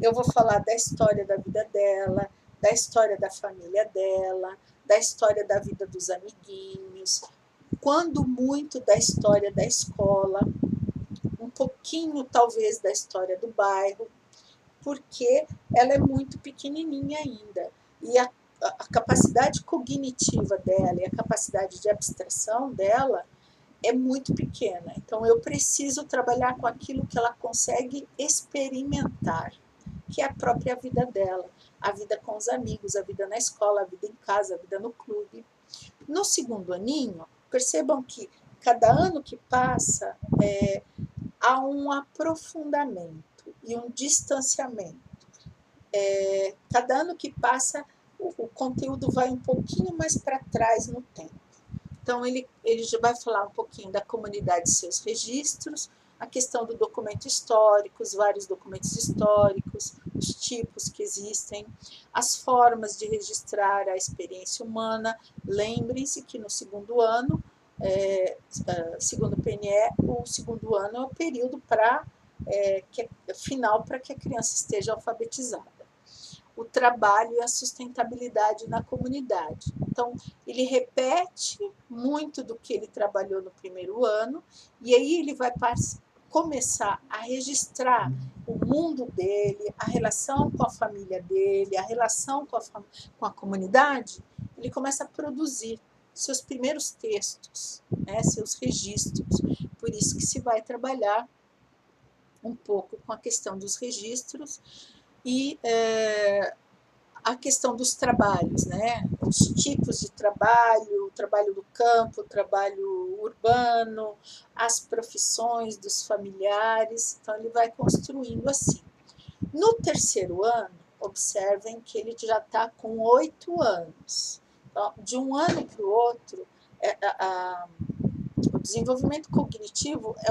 Eu vou falar da história da vida dela, da história da família dela, da história da vida dos amiguinhos, quando muito da história da escola, um pouquinho talvez da história do bairro, porque ela é muito pequenininha ainda. E a capacidade cognitiva dela e a capacidade de abstração dela é muito pequena. Então, eu preciso trabalhar com aquilo que ela consegue experimentar, que é a própria vida dela, a vida com os amigos, a vida na escola, a vida em casa, a vida no clube. No segundo aninho, percebam que cada ano que passa há um aprofundamento e um distanciamento. Cada ano que passa, o conteúdo vai um pouquinho mais para trás no tempo. Então, ele já vai falar um pouquinho da comunidade e seus registros, a questão do documento histórico, os vários documentos históricos, os tipos que existem, as formas de registrar a experiência humana. Lembrem-se que no segundo ano, segundo o PNE, o segundo ano é o período final para que a criança esteja alfabetizada. O trabalho e a sustentabilidade na comunidade. Então, ele repete muito do que ele trabalhou no primeiro ano, e aí ele vai começar a registrar o mundo dele, a relação com a família dele, a relação com a comunidade. Ele começa a produzir seus primeiros textos, seus registros. Por isso que se vai trabalhar um pouco com a questão dos registros e a questão dos trabalhos, os tipos de trabalho, o trabalho do campo, o trabalho urbano, as profissões dos familiares. Então, ele vai construindo assim. No terceiro ano, observem que ele já está com 8 anos. Então, de um ano para o outro, o desenvolvimento cognitivo é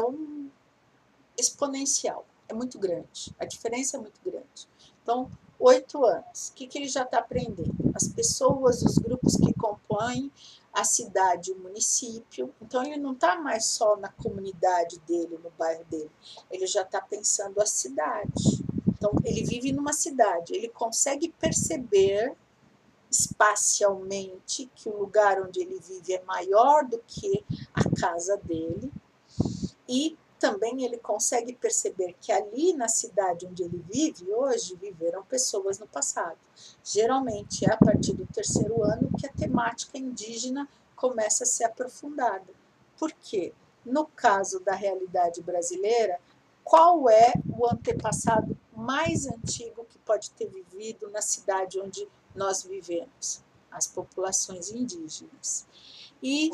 exponencial, é muito grande, a diferença é muito grande. Então, 8 anos, o que ele já está aprendendo? As pessoas, os grupos que compõem a cidade, o município. Então, ele não está mais só na comunidade dele, no bairro dele, ele já está pensando a cidade. Então, ele vive numa cidade, ele consegue perceber espacialmente que o lugar onde ele vive é maior do que a casa dele, e também ele consegue perceber que ali na cidade onde ele vive hoje, viveram pessoas no passado. Geralmente é a partir do terceiro ano que a temática indígena começa a ser aprofundada. Por quê? No caso da realidade brasileira, qual é o antepassado mais antigo que pode ter vivido na cidade onde nós vivemos? As populações indígenas. E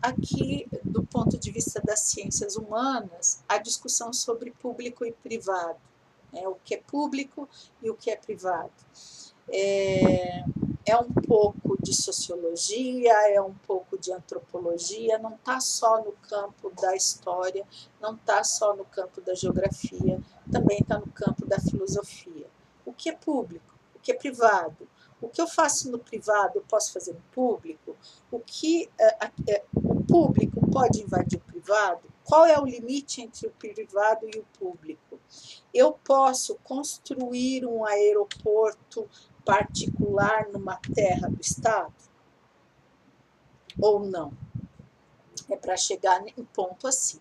aqui, do ponto de vista das ciências humanas, a discussão sobre público e privado, né? O que é público e o que é privado. É um pouco de sociologia, é um pouco de antropologia, não está só no campo da história, não está só no campo da geografia, também está no campo da filosofia. O que é público? O que é privado? O que eu faço no privado eu posso fazer no público? O público pode invadir o privado? Qual é o limite entre o privado e o público? Eu posso construir um aeroporto particular numa terra do Estado? Ou não? É para chegar em ponto assim.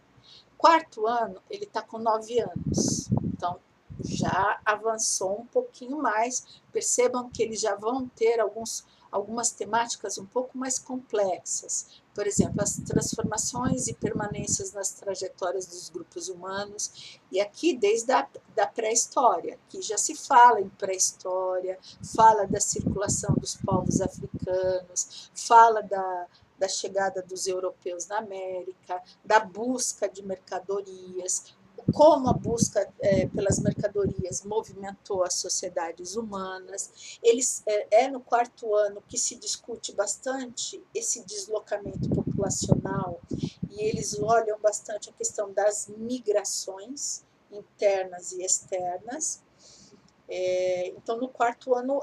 Quarto ano, ele está com 9 anos. Então, já avançou um pouquinho mais. Percebam que eles já vão ter algumas temáticas um pouco mais complexas. Por exemplo, as transformações e permanências nas trajetórias dos grupos humanos. E aqui, desde a pré-história, que já se fala em pré-história, fala da circulação dos povos africanos, fala da chegada dos europeus na América, da busca de mercadorias, como a busca pelas mercadorias movimentou as sociedades humanas. É no quarto ano que se discute bastante esse deslocamento populacional e eles olham bastante a questão das migrações internas e externas. Então, no quarto ano,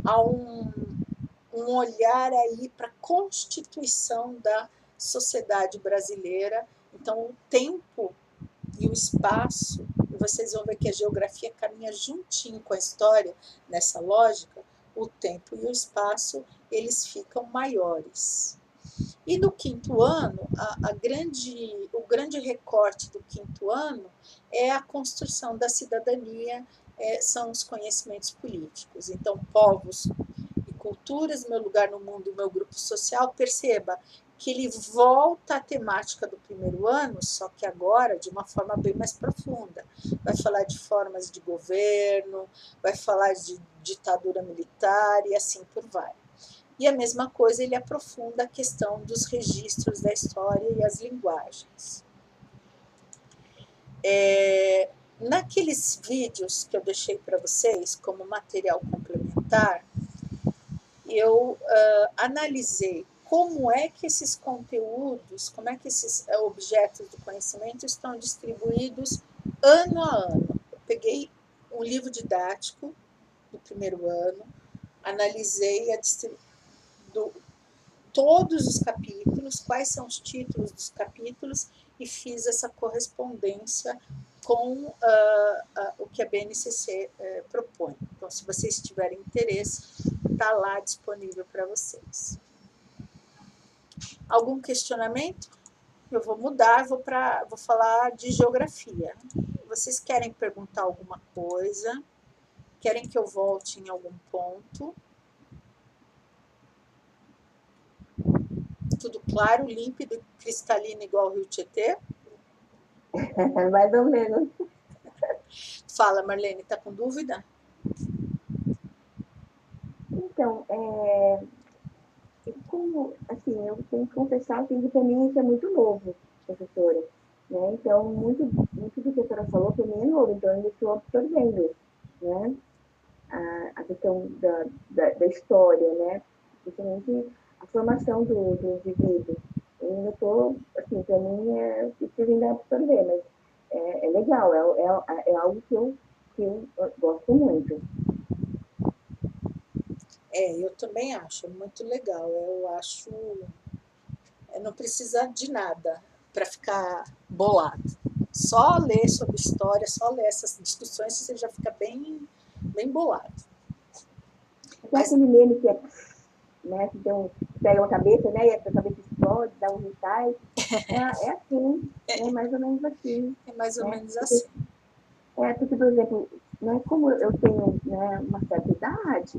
há um olhar aí para a constituição da sociedade brasileira. Então, o tempo e o espaço, e vocês vão ver que a geografia caminha juntinho com a história, nessa lógica, o tempo e o espaço, eles ficam maiores. E no quinto ano, o grande recorte do quinto ano é a construção da cidadania, são os conhecimentos políticos. Então, povos e culturas, meu lugar no mundo e meu grupo social, perceba que ele volta à temática do primeiro ano, só que agora de uma forma bem mais profunda. Vai falar de formas de governo, vai falar de ditadura militar e assim por vai. E a mesma coisa, ele aprofunda a questão dos registros da história e as linguagens. Naqueles vídeos que eu deixei para vocês como material complementar, eu analisei como é que esses conteúdos, como é que esses objetos do conhecimento estão distribuídos ano a ano. Eu peguei um livro didático do primeiro ano, analisei todos os capítulos, quais são os títulos dos capítulos e fiz essa correspondência com o que a BNCC propõe. Então, se vocês tiverem interesse, está lá disponível para vocês. Algum questionamento? Eu vou mudar, vou falar de geografia. Vocês querem perguntar alguma coisa? Querem que eu volte em algum ponto? Tudo claro, límpido, cristalino, igual ao Rio Tietê? Mais ou menos. Fala, Marlene, está com dúvida? Então, como, assim, eu tenho que confessar que para mim isso é muito novo, professora. Né? Então, muito do que a professora falou para mim é novo, então eu ainda estou absorvendo, né? A questão da história, né? Principalmente a formação do indivíduo. Eu ainda estou, assim, para mim eu preciso ainda absorver, mas é legal, é algo que eu gosto muito. Eu também acho muito legal. Eu acho. Não precisa de nada para ficar bolado. Só ler sobre história, só ler essas discussões, você já fica bem bolado. Tem aquele meme que né, que pega uma cabeça, né, e a cabeça explode, dá um retalho. É assim, é mais ou menos assim. É mais ou né? menos assim. Porque, por exemplo, né, como eu tenho, né, uma certa idade,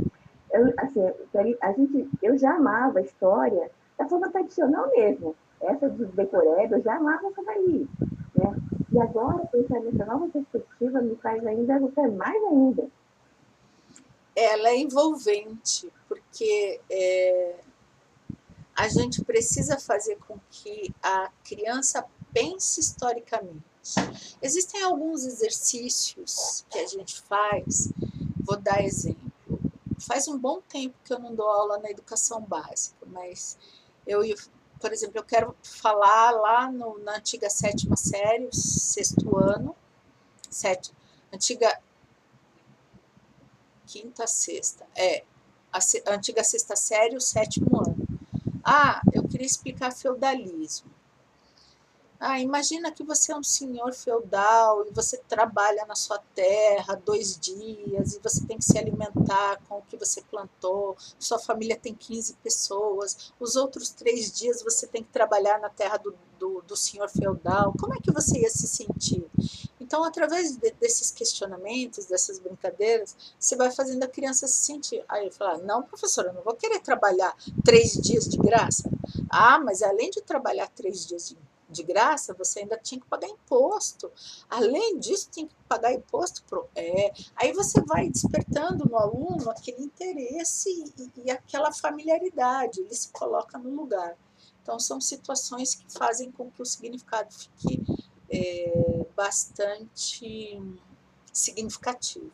eu já amava a história da forma tradicional mesmo. Essa dos decoreba, eu já amava essa daí. Né? E agora, pensar nessa nova perspectiva me faz ainda gostar mais ainda. Ela é envolvente, porque a gente precisa fazer com que a criança pense historicamente. Existem alguns exercícios que a gente faz, vou dar exemplo. Faz um bom tempo que eu não dou aula na educação básica, mas por exemplo, eu quero falar lá na antiga 7ª série, o 6º ano, antiga 5ª, 6ª, a antiga 6ª série, o 7º ano. Eu queria explicar feudalismo. Imagina que você é um senhor feudal e você trabalha na sua terra 2 dias e você tem que se alimentar com o que você plantou, sua família tem 15 pessoas, os outros 3 dias você tem que trabalhar na terra do senhor feudal. Como é que você ia se sentir? Então, através desses questionamentos, dessas brincadeiras, você vai fazendo a criança se sentir. Aí eu falo, não, professora, eu não vou querer trabalhar 3 dias de graça. Mas além de trabalhar 3 dias de graça, você ainda tinha que pagar imposto. Além disso, tinha que pagar imposto. Aí você vai despertando no aluno aquele interesse e aquela familiaridade, ele se coloca no lugar. Então, são situações que fazem com que o significado fique bastante significativo.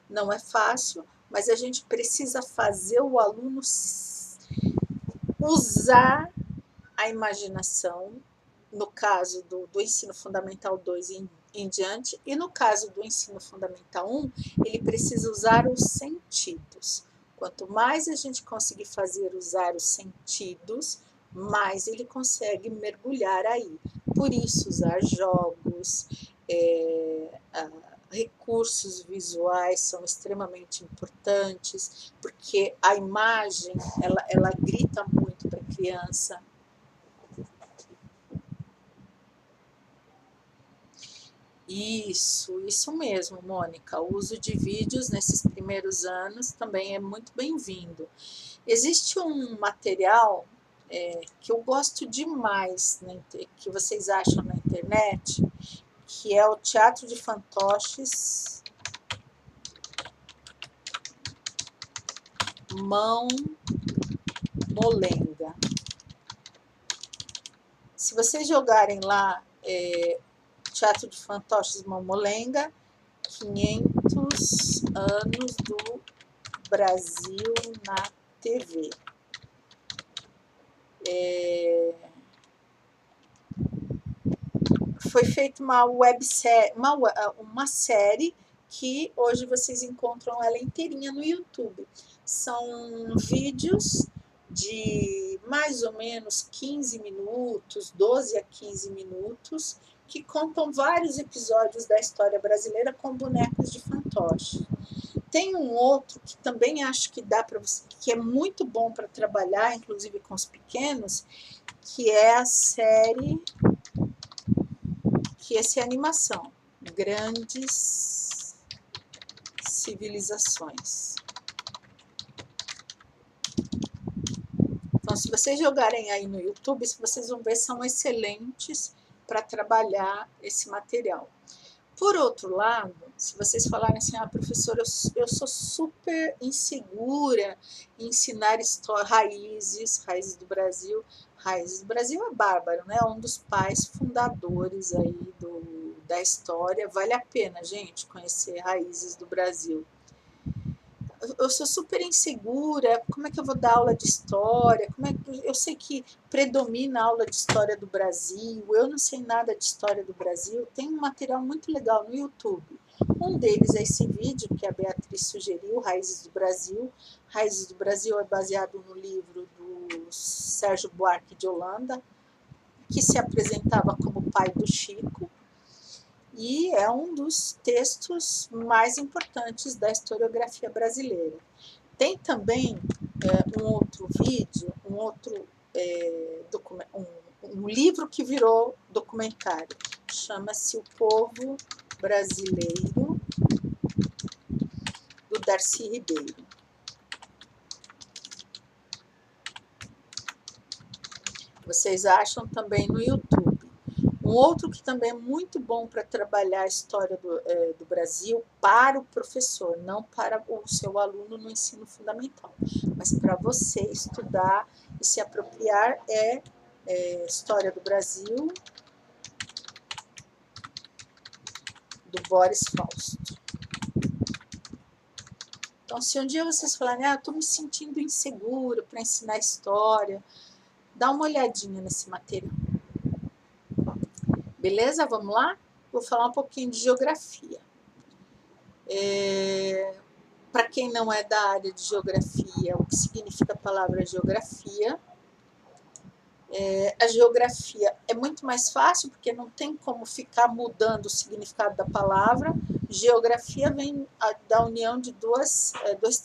Não é fácil, mas a gente precisa fazer o aluno usar a imaginação, no caso do ensino fundamental 2 em diante, e no caso do ensino fundamental 1, ele precisa usar os sentidos. Quanto mais a gente conseguir fazer usar os sentidos, mais ele consegue mergulhar aí. Por isso, usar jogos, recursos visuais são extremamente importantes, porque a imagem, ela grita muito para a criança. Isso mesmo, Mônica. O uso de vídeos nesses primeiros anos também é muito bem-vindo. Existe um material que eu gosto demais, que vocês acham na internet, que é o Teatro de Fantoches, Mão Molenga. Se vocês jogarem lá Teatro de Fantoches Mão Molenga, 500 anos do Brasil na TV. Foi feita uma websérie, uma série que hoje vocês encontram ela inteirinha no YouTube. São vídeos de mais ou menos 15 minutos, 12 a 15 minutos, que contam vários episódios da história brasileira com bonecos de fantoche. Tem um outro que também acho que dá para você, que é muito bom para trabalhar, inclusive com os pequenos, que é a série, que essa é a animação, Grandes Civilizações. Então, se vocês jogarem aí no YouTube, vocês vão ver, são excelentes para trabalhar esse material. Por outro lado, se vocês falarem assim, professora, eu sou super insegura em ensinar raízes do Brasil. Raízes do Brasil é bárbaro, né? É um dos pais fundadores aí da história. Vale a pena, gente, conhecer raízes do Brasil. Eu sou super insegura, como é que eu vou dar aula de história? Eu sei que predomina a aula de história do Brasil, eu não sei nada de história do Brasil. Tem um material muito legal no YouTube. Um deles é esse vídeo que a Beatriz sugeriu, Raízes do Brasil. Raízes do Brasil é baseado no livro do Sérgio Buarque de Holanda, que se apresentava como pai do Chico. E é um dos textos mais importantes da historiografia brasileira. Tem também um outro vídeo, um livro que virou documentário, chama-se O Povo Brasileiro, do Darcy Ribeiro. Vocês acham também no YouTube. Um outro que também é muito bom para trabalhar a história do Brasil para o professor, não para o seu aluno no ensino fundamental, mas para você estudar E se apropriar é História do Brasil, do Boris Fausto. Então, se um dia vocês falarem, estou me sentindo inseguro para ensinar história, dá uma olhadinha nesse material. Beleza? Vamos lá? Vou falar um pouquinho de geografia. Para quem não é da área de geografia, o que significa a palavra geografia? A geografia é muito mais fácil, porque não tem como ficar mudando o significado da palavra. Geografia vem da união de dois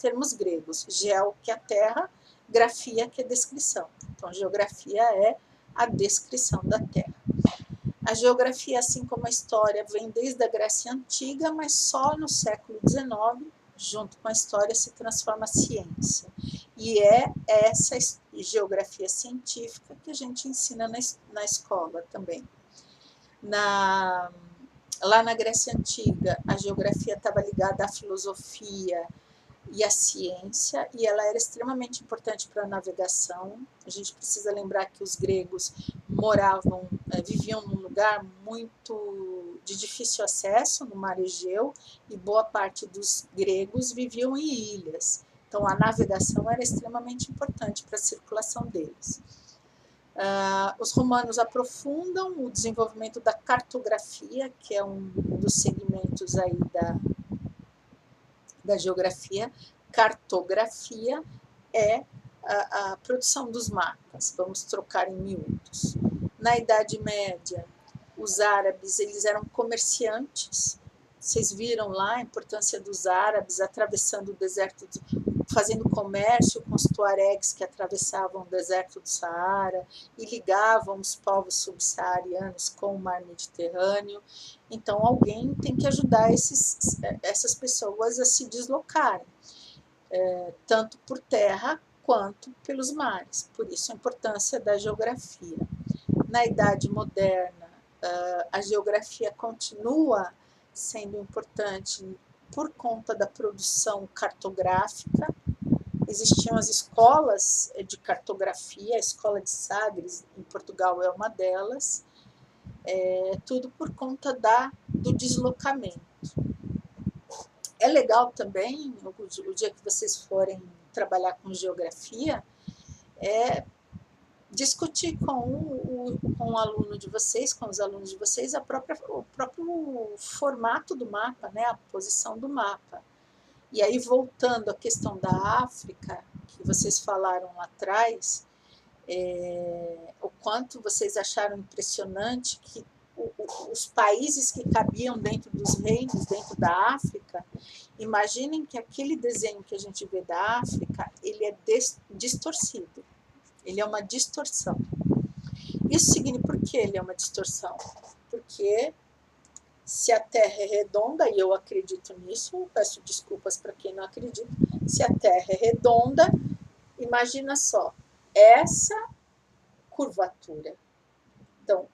termos gregos, geo, que é a terra, grafia, que é descrição. Então, geografia é a descrição da terra. A geografia, assim como a história, vem desde a Grécia Antiga, mas só no século XIX, junto com a história, se transforma a ciência. E é essa geografia científica que a gente ensina na escola também. Lá na Grécia Antiga, a geografia estava ligada à filosofia e à ciência, e ela era extremamente importante para a navegação. A gente precisa lembrar que os gregos viviam num lugar muito de difícil acesso, no mar Egeu, e boa parte dos gregos viviam em ilhas. Então, a navegação era extremamente importante para a circulação deles. Os romanos aprofundam o desenvolvimento da cartografia, que é um dos segmentos aí da geografia. Cartografia é a produção dos mapas, vamos trocar em miúdos. Na Idade Média, os árabes, eles eram comerciantes. Vocês viram lá a importância dos árabes atravessando o deserto, fazendo comércio com os tuaregs que atravessavam o deserto do Saara e ligavam os povos subsaarianos com o mar Mediterrâneo. Então, alguém tem que ajudar essas pessoas a se deslocarem, tanto por terra quanto pelos mares. Por isso, a importância da geografia. Na Idade Moderna, a geografia continua sendo importante por conta da produção cartográfica. Existiam as escolas de cartografia, a escola de Sagres, em Portugal, é uma delas, tudo por conta do deslocamento. É legal também, o dia que vocês forem trabalhar com geografia, discutir com o aluno de vocês, com os alunos de vocês, o próprio formato do mapa, né, a posição do mapa. E aí, voltando à questão da África, que vocês falaram lá atrás, o quanto vocês acharam impressionante que os países que cabiam dentro dos reinos, dentro da África, imaginem que aquele desenho que a gente vê da África, ele é distorcido. Ele é uma distorção. Isso significa por que ele é uma distorção? Porque se a Terra é redonda, e eu acredito nisso, peço desculpas para quem não acredita, se a Terra é redonda, imagina só, essa curvatura. Então,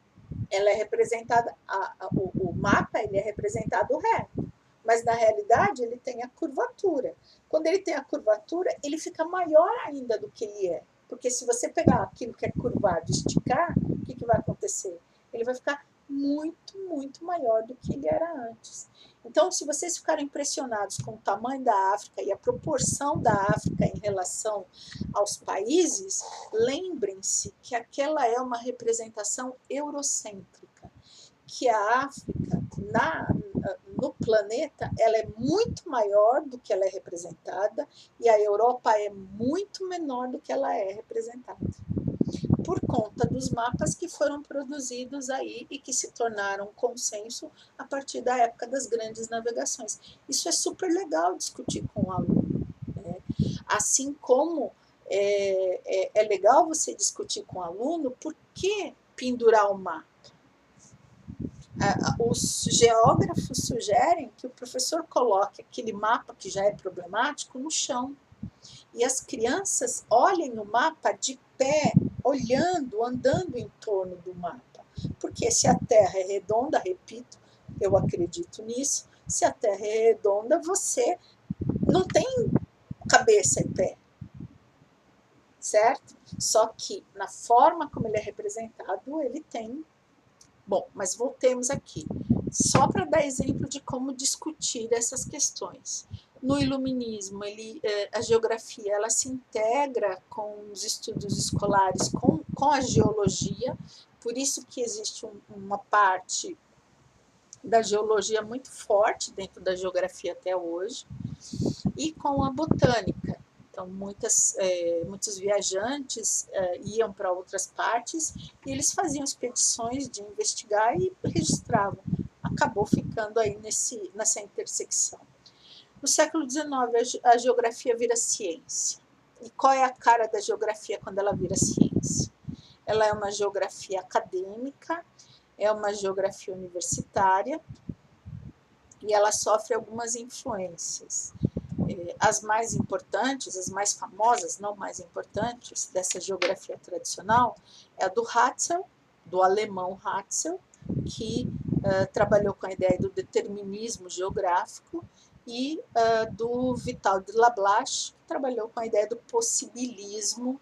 ela é representada, o mapa ele é representado reto, mas na realidade ele tem a curvatura. Quando ele tem a curvatura, ele fica maior ainda do que ele é. Porque se você pegar aquilo que é curvado e esticar, o que vai acontecer? Ele vai ficar muito, muito maior do que ele era antes. Então, se vocês ficarem impressionados com o tamanho da África e a proporção da África em relação aos países, lembrem-se que aquela é uma representação eurocêntrica, que a África, no planeta, ela é muito maior do que ela é representada e a Europa é muito menor do que ela é representada, por conta dos mapas que foram produzidos aí e que se tornaram consenso a partir da época das grandes navegações. Isso é super legal discutir com o aluno, né? Assim como é legal você discutir com o aluno por que pendurar o mapa. Os geógrafos sugerem que o professor coloque aquele mapa que já é problemático no chão e as crianças olhem o mapa de pé, olhando, andando em torno do mapa. Porque se a Terra é redonda, repito, eu acredito nisso, se a Terra é redonda, você não tem cabeça e pé. certo? Só que na forma como ele é representado, ele tem... Bom, mas voltemos aqui, só para dar exemplo de como discutir essas questões. No iluminismo, a geografia ela se integra com os estudos escolares, com a geologia, por isso que existe uma parte da geologia muito forte dentro da geografia até hoje, e com a botânica. Então, muitos viajantes iam para outras partes e eles faziam expedições de investigar e registravam. Acabou ficando aí nessa intersecção. No século XIX, a geografia vira ciência. E qual é a cara da geografia quando ela vira ciência? Ela é uma geografia acadêmica, é uma geografia universitária e ela sofre algumas influências. As mais importantes, as mais famosas, não mais importantes, dessa geografia tradicional, é a do Hatzel, do alemão Hatzel, que trabalhou com a ideia do determinismo geográfico, e do Vital de Lablache, que trabalhou com a ideia do possibilismo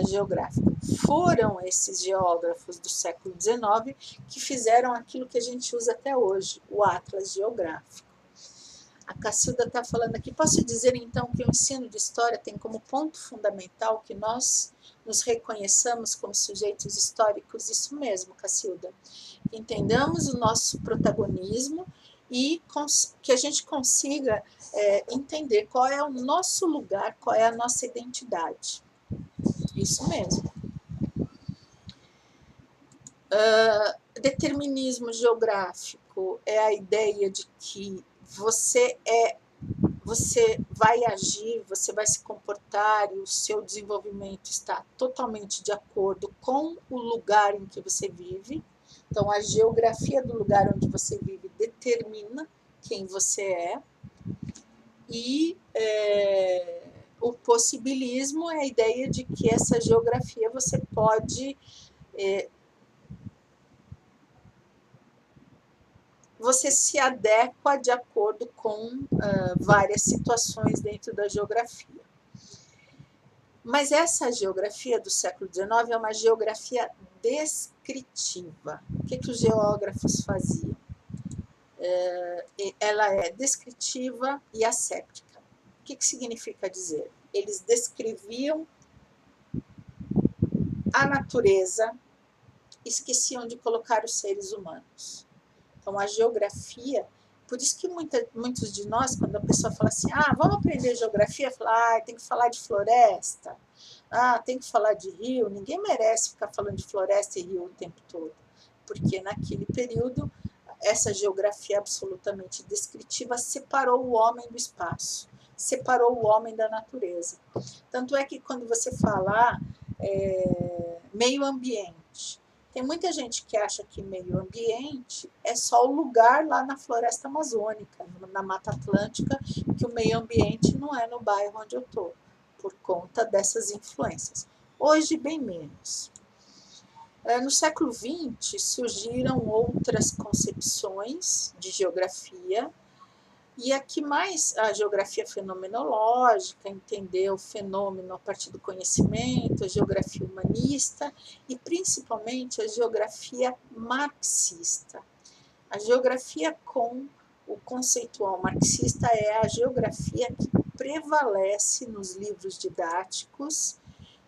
geográfico. Foram esses geógrafos do século XIX que fizeram aquilo que a gente usa até hoje, o Atlas Geográfico. A Cacilda está falando aqui, posso dizer então que o ensino de história tem como ponto fundamental que nós nos reconheçamos como sujeitos históricos? Isso mesmo, Cacilda. Entendamos o nosso protagonismo e que a gente consiga entender qual é o nosso lugar, qual é a nossa identidade. Isso mesmo. Determinismo geográfico é a ideia de que você vai agir, você vai se comportar e o seu desenvolvimento está totalmente de acordo com o lugar em que você vive. Então, a geografia do lugar onde você vive determina quem você é. E o possibilismo é a ideia de que essa geografia você pode... você se adequa de acordo com várias situações dentro da geografia. Mas essa geografia do século XIX é uma geografia descritiva. O que os geógrafos faziam? Ela é descritiva e asséptica. O que significa dizer? Eles descreviam a natureza, esqueciam de colocar os seres humanos. Então, a geografia, por isso que muitos de nós, quando a pessoa fala assim, vamos aprender geografia, fala, tem que falar de floresta, tem que falar de rio, ninguém merece ficar falando de floresta e rio o tempo todo, porque naquele período, essa geografia absolutamente descritiva separou o homem do espaço, separou o homem da natureza. Tanto é que quando você fala meio ambiente, tem muita gente que acha que meio ambiente é só o lugar lá na floresta amazônica, na Mata Atlântica, que o meio ambiente não é no bairro onde eu estou, por conta dessas influências. Hoje, bem menos. No século XX, surgiram outras concepções de geografia, e aqui mais a geografia fenomenológica, entender o fenômeno a partir do conhecimento, a geografia humanista e principalmente a geografia marxista. A geografia com o conceitual marxista é a geografia que prevalece nos livros didáticos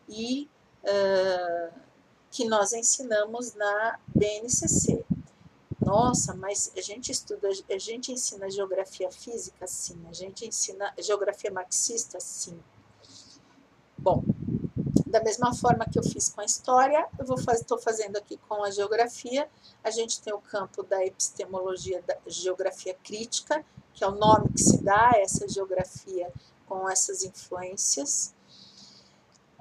e que nós ensinamos na BNCC. Nossa, mas a gente ensina geografia física? Sim. A gente ensina geografia marxista? Sim. Bom, da mesma forma que eu fiz com a história, eu estou fazendo aqui com a geografia. A gente tem o campo da epistemologia da geografia crítica, que é o nome que se dá a essa geografia com essas influências.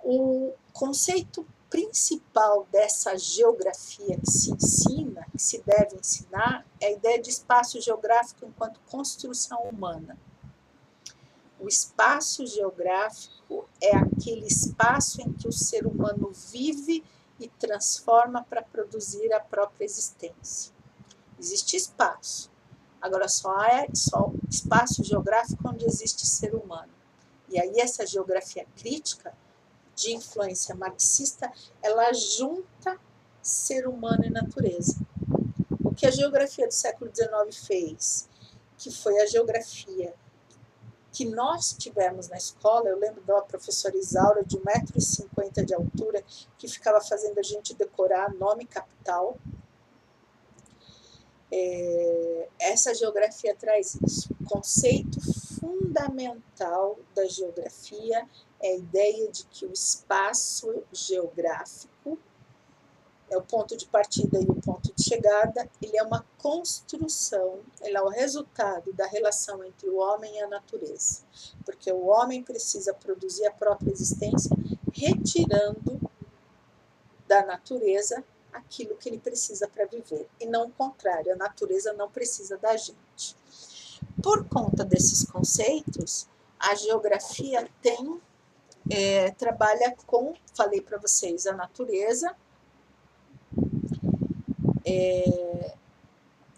O conceito principal dessa geografia que se ensina, que se deve ensinar, é a ideia de espaço geográfico enquanto construção humana. O espaço geográfico é aquele espaço em que o ser humano vive e transforma para produzir a própria existência. Existe espaço, agora só espaço geográfico onde existe ser humano. E aí essa geografia crítica de influência marxista, ela junta ser humano e natureza. O que a geografia do século XIX fez, que foi a geografia que nós tivemos na escola, eu lembro da professora Isaura, de 1,50 m de altura, que ficava fazendo a gente decorar nome e capital. Essa geografia traz isso. O conceito fundamental da geografia é a ideia de que o espaço geográfico é o ponto de partida e o ponto de chegada, ele é uma construção, ele é o resultado da relação entre o homem e a natureza, porque o homem precisa produzir a própria existência, retirando da natureza aquilo que ele precisa para viver, e não o contrário, a natureza não precisa da gente. Por conta desses conceitos, a geografia trabalha com, falei para vocês, a natureza,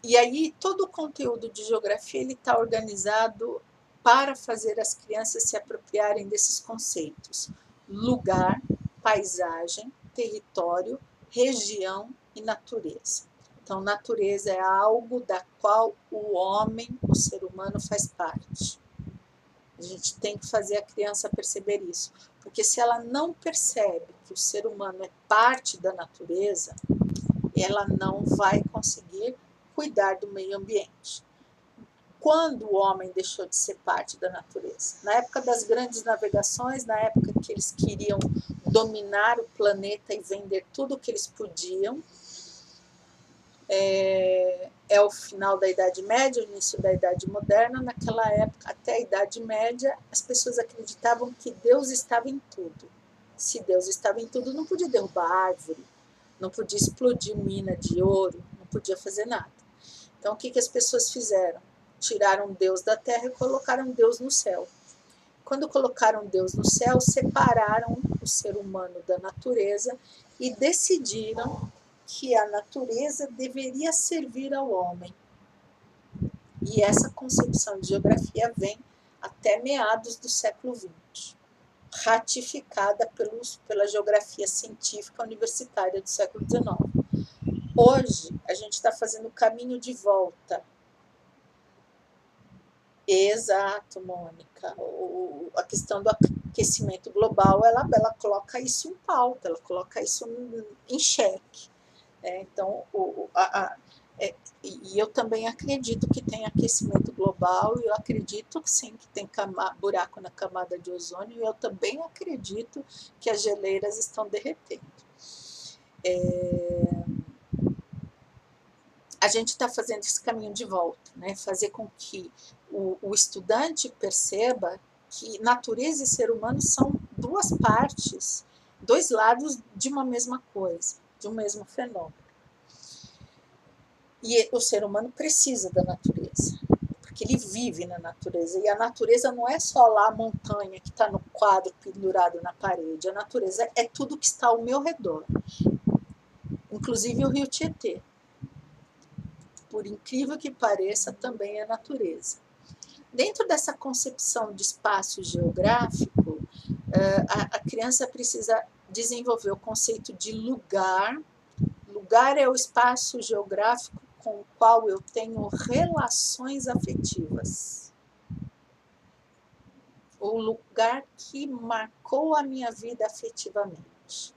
e aí todo o conteúdo de geografia está organizado para fazer as crianças se apropriarem desses conceitos: lugar, paisagem, território, região e natureza. Então, natureza é algo da qual o homem, o ser humano, faz parte. A gente tem que fazer a criança perceber isso, porque se ela não percebe que o ser humano é parte da natureza, ela não vai conseguir cuidar do meio ambiente. Quando o homem deixou de ser parte da natureza? Na época das grandes navegações, na época que eles queriam dominar o planeta e vender tudo o que eles podiam, é o final da Idade Média, o início da Idade Moderna. Naquela época, até a Idade Média, as pessoas acreditavam que Deus estava em tudo. Se Deus estava em tudo, não podia derrubar árvore, não podia explodir mina de ouro, não podia fazer nada. Então, o que as pessoas fizeram? Tiraram Deus da terra e colocaram Deus no céu. Quando colocaram Deus no céu, separaram o ser humano da natureza e decidiram que a natureza deveria servir ao homem. E essa concepção de geografia vem até meados do século XX, ratificada pela geografia científica universitária do século XIX. Hoje, a gente está fazendo o caminho de volta. Exato, Mônica. A questão do aquecimento global, ela coloca isso em pauta, ela coloca isso em xeque. Então, e eu também acredito que tem aquecimento global, e eu acredito sim que tem buraco na camada de ozônio, e eu também acredito que as geleiras estão derretendo. A gente está fazendo esse caminho de volta, né? Fazer com que o estudante perceba que natureza e ser humano são duas partes, dois lados de uma mesma coisa, de um mesmo fenômeno. E o ser humano precisa da natureza, porque ele vive na natureza. E a natureza não é só lá a montanha que está no quadro pendurado na parede. A natureza é tudo que está ao meu redor, inclusive o rio Tietê. Por incrível que pareça, também é natureza. Dentro dessa concepção de espaço geográfico, a criança precisa desenvolver o conceito de lugar. Lugar é o espaço geográfico com o qual eu tenho relações afetivas. O lugar que marcou a minha vida afetivamente.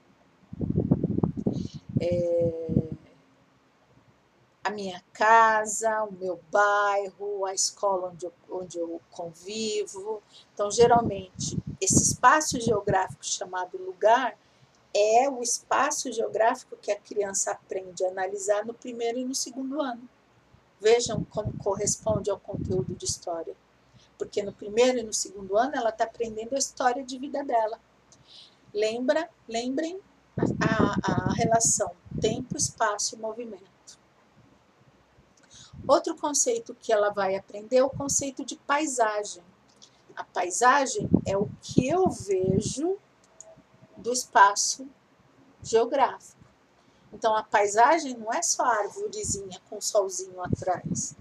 A minha casa, o meu bairro, a escola onde eu convivo. Então, geralmente, esse espaço geográfico chamado lugar é o espaço geográfico que a criança aprende a analisar no primeiro e no segundo ano. Vejam como corresponde ao conteúdo de história. Porque no primeiro e no segundo ano ela está aprendendo a história de vida dela. Lembrem a relação tempo, espaço e movimento. Outro conceito que ela vai aprender é o conceito de paisagem. A paisagem é o que eu vejo do espaço geográfico. Então, a paisagem não é só a arvorezinha com o solzinho atrás.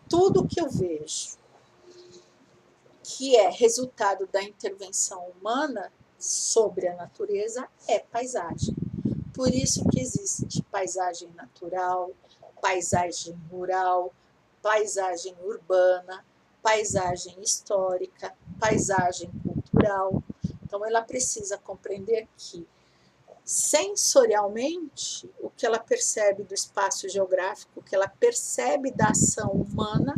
Tudo que eu vejo que é resultado da intervenção humana sobre a natureza é paisagem. Por isso que existe paisagem natural, paisagem rural, paisagem urbana, paisagem histórica, paisagem cultural. Então, ela precisa compreender que, sensorialmente, o que ela percebe do espaço geográfico, o que ela percebe da ação humana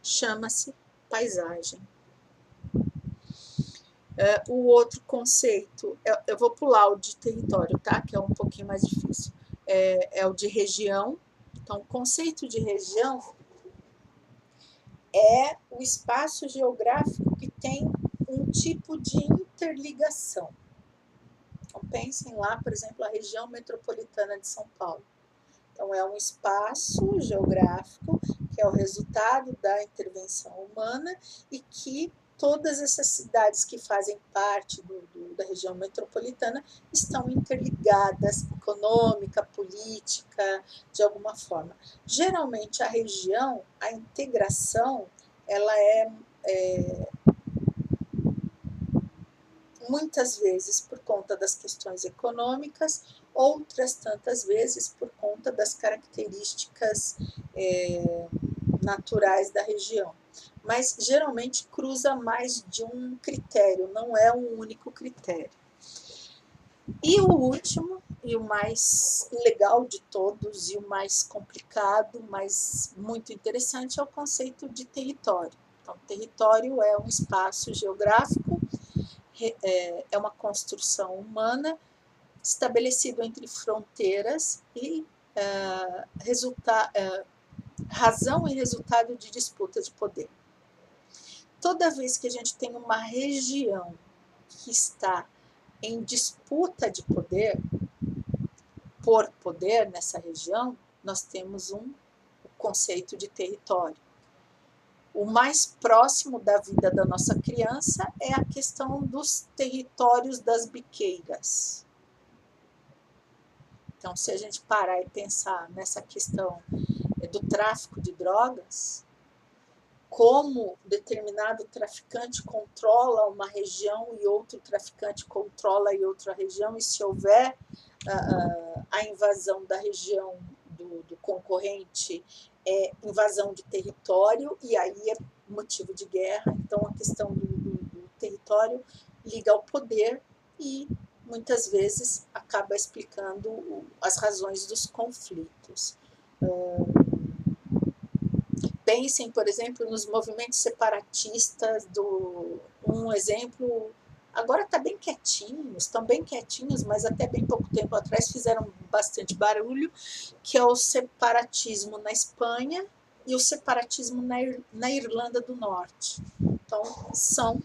chama-se paisagem. O outro conceito, eu vou pular o de território, tá? Que é um pouquinho mais difícil. É o de região. Então, o conceito de região é o espaço geográfico que tem um tipo de interligação. Então, pensem lá, por exemplo, a região metropolitana de São Paulo. Então, é um espaço geográfico que é o resultado da intervenção humana e que todas essas cidades que fazem parte da região metropolitana estão interligadas, econômica, política, de alguma forma. Geralmente, a região, a integração, ela muitas vezes por conta das questões econômicas, outras tantas vezes por conta das características naturais da região. Mas geralmente cruza mais de um critério, não é um único critério. E o último, e o mais legal de todos, e o mais complicado, mas muito interessante, é o conceito de território. Então, território é um espaço geográfico, é uma construção humana estabelecido entre fronteiras e razão e resultado de disputa de poder. Toda vez que a gente tem uma região que está em disputa de poder, por poder nessa região, nós temos o conceito de território. O mais próximo da vida da nossa criança é a questão dos territórios das biqueiras. Então, se a gente parar e pensar nessa questão do tráfico de drogas, como determinado traficante controla uma região e outro traficante controla em outra região, e se houver a invasão da região do concorrente, é invasão de território, e aí é motivo de guerra. Então, a questão do território liga ao poder e, muitas vezes, acaba explicando as razões dos conflitos. Pensem, por exemplo, nos movimentos separatistas, um exemplo, agora estão bem quietinhos, mas até bem pouco tempo atrás fizeram bastante barulho, que é o separatismo na Espanha e o separatismo na Irlanda do Norte. Então, são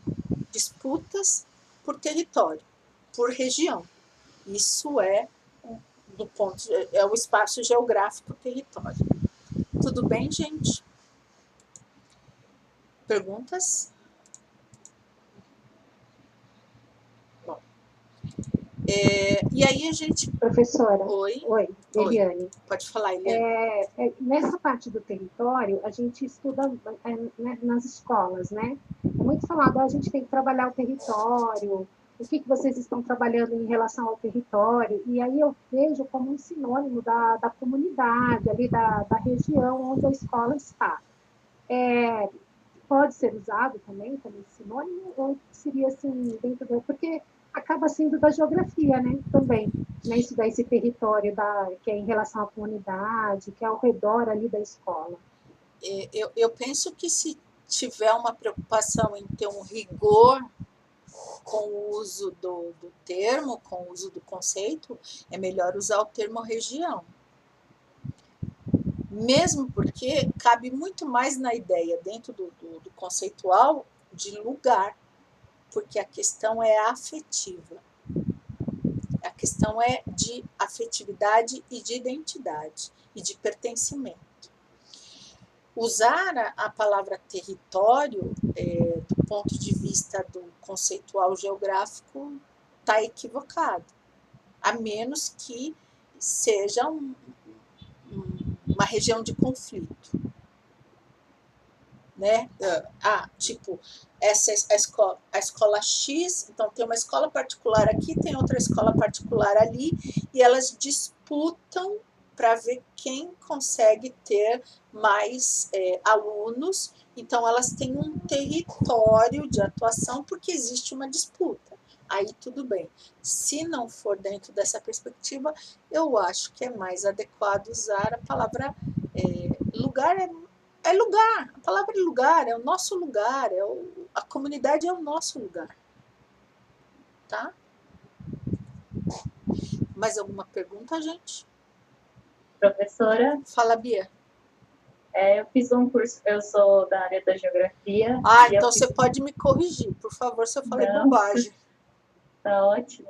disputas por território, por região. Isso é o espaço geográfico território. Tudo bem, gente? Perguntas? Bom. E aí a gente... Professora. Oi, Eliane. Pode falar, Eliane. Nessa parte do território, a gente estuda nas escolas, né? É muito falado, a gente tem que trabalhar o território, o que vocês estão trabalhando em relação ao território, e aí eu vejo como um sinônimo da comunidade, ali da região onde a escola está. Pode ser usado também como sinônimo, ou seria assim, dentro do... Porque acaba sendo da geografia, né, também, né, estudar esse território que é em relação à comunidade, que é ao redor ali da escola. Eu penso que se tiver uma preocupação em ter um rigor com o uso do termo, com o uso do conceito, é melhor usar o termo região. Mesmo porque cabe muito mais na ideia, dentro do conceitual, de lugar, porque a questão é afetiva. A questão é de afetividade e de identidade, e de pertencimento. Usar a palavra território, do ponto de vista do conceitual geográfico, está equivocado, a menos que seja uma região de conflito, né? Tipo, essa é a escola X, então tem uma escola particular aqui, tem outra escola particular ali, e elas disputam para ver quem consegue ter mais alunos. Então, elas têm um território de atuação porque existe uma disputa. Aí tudo bem. Se não for dentro dessa perspectiva, eu acho que é mais adequado usar a palavra lugar. É lugar. A palavra lugar é o nosso lugar. A comunidade é o nosso lugar. Tá? Mais alguma pergunta, gente? Professora? Fala, Bia. Eu fiz um curso, eu sou da área da geografia. Então você pode me corrigir, por favor, se eu falei bobagem. Tá ótimo.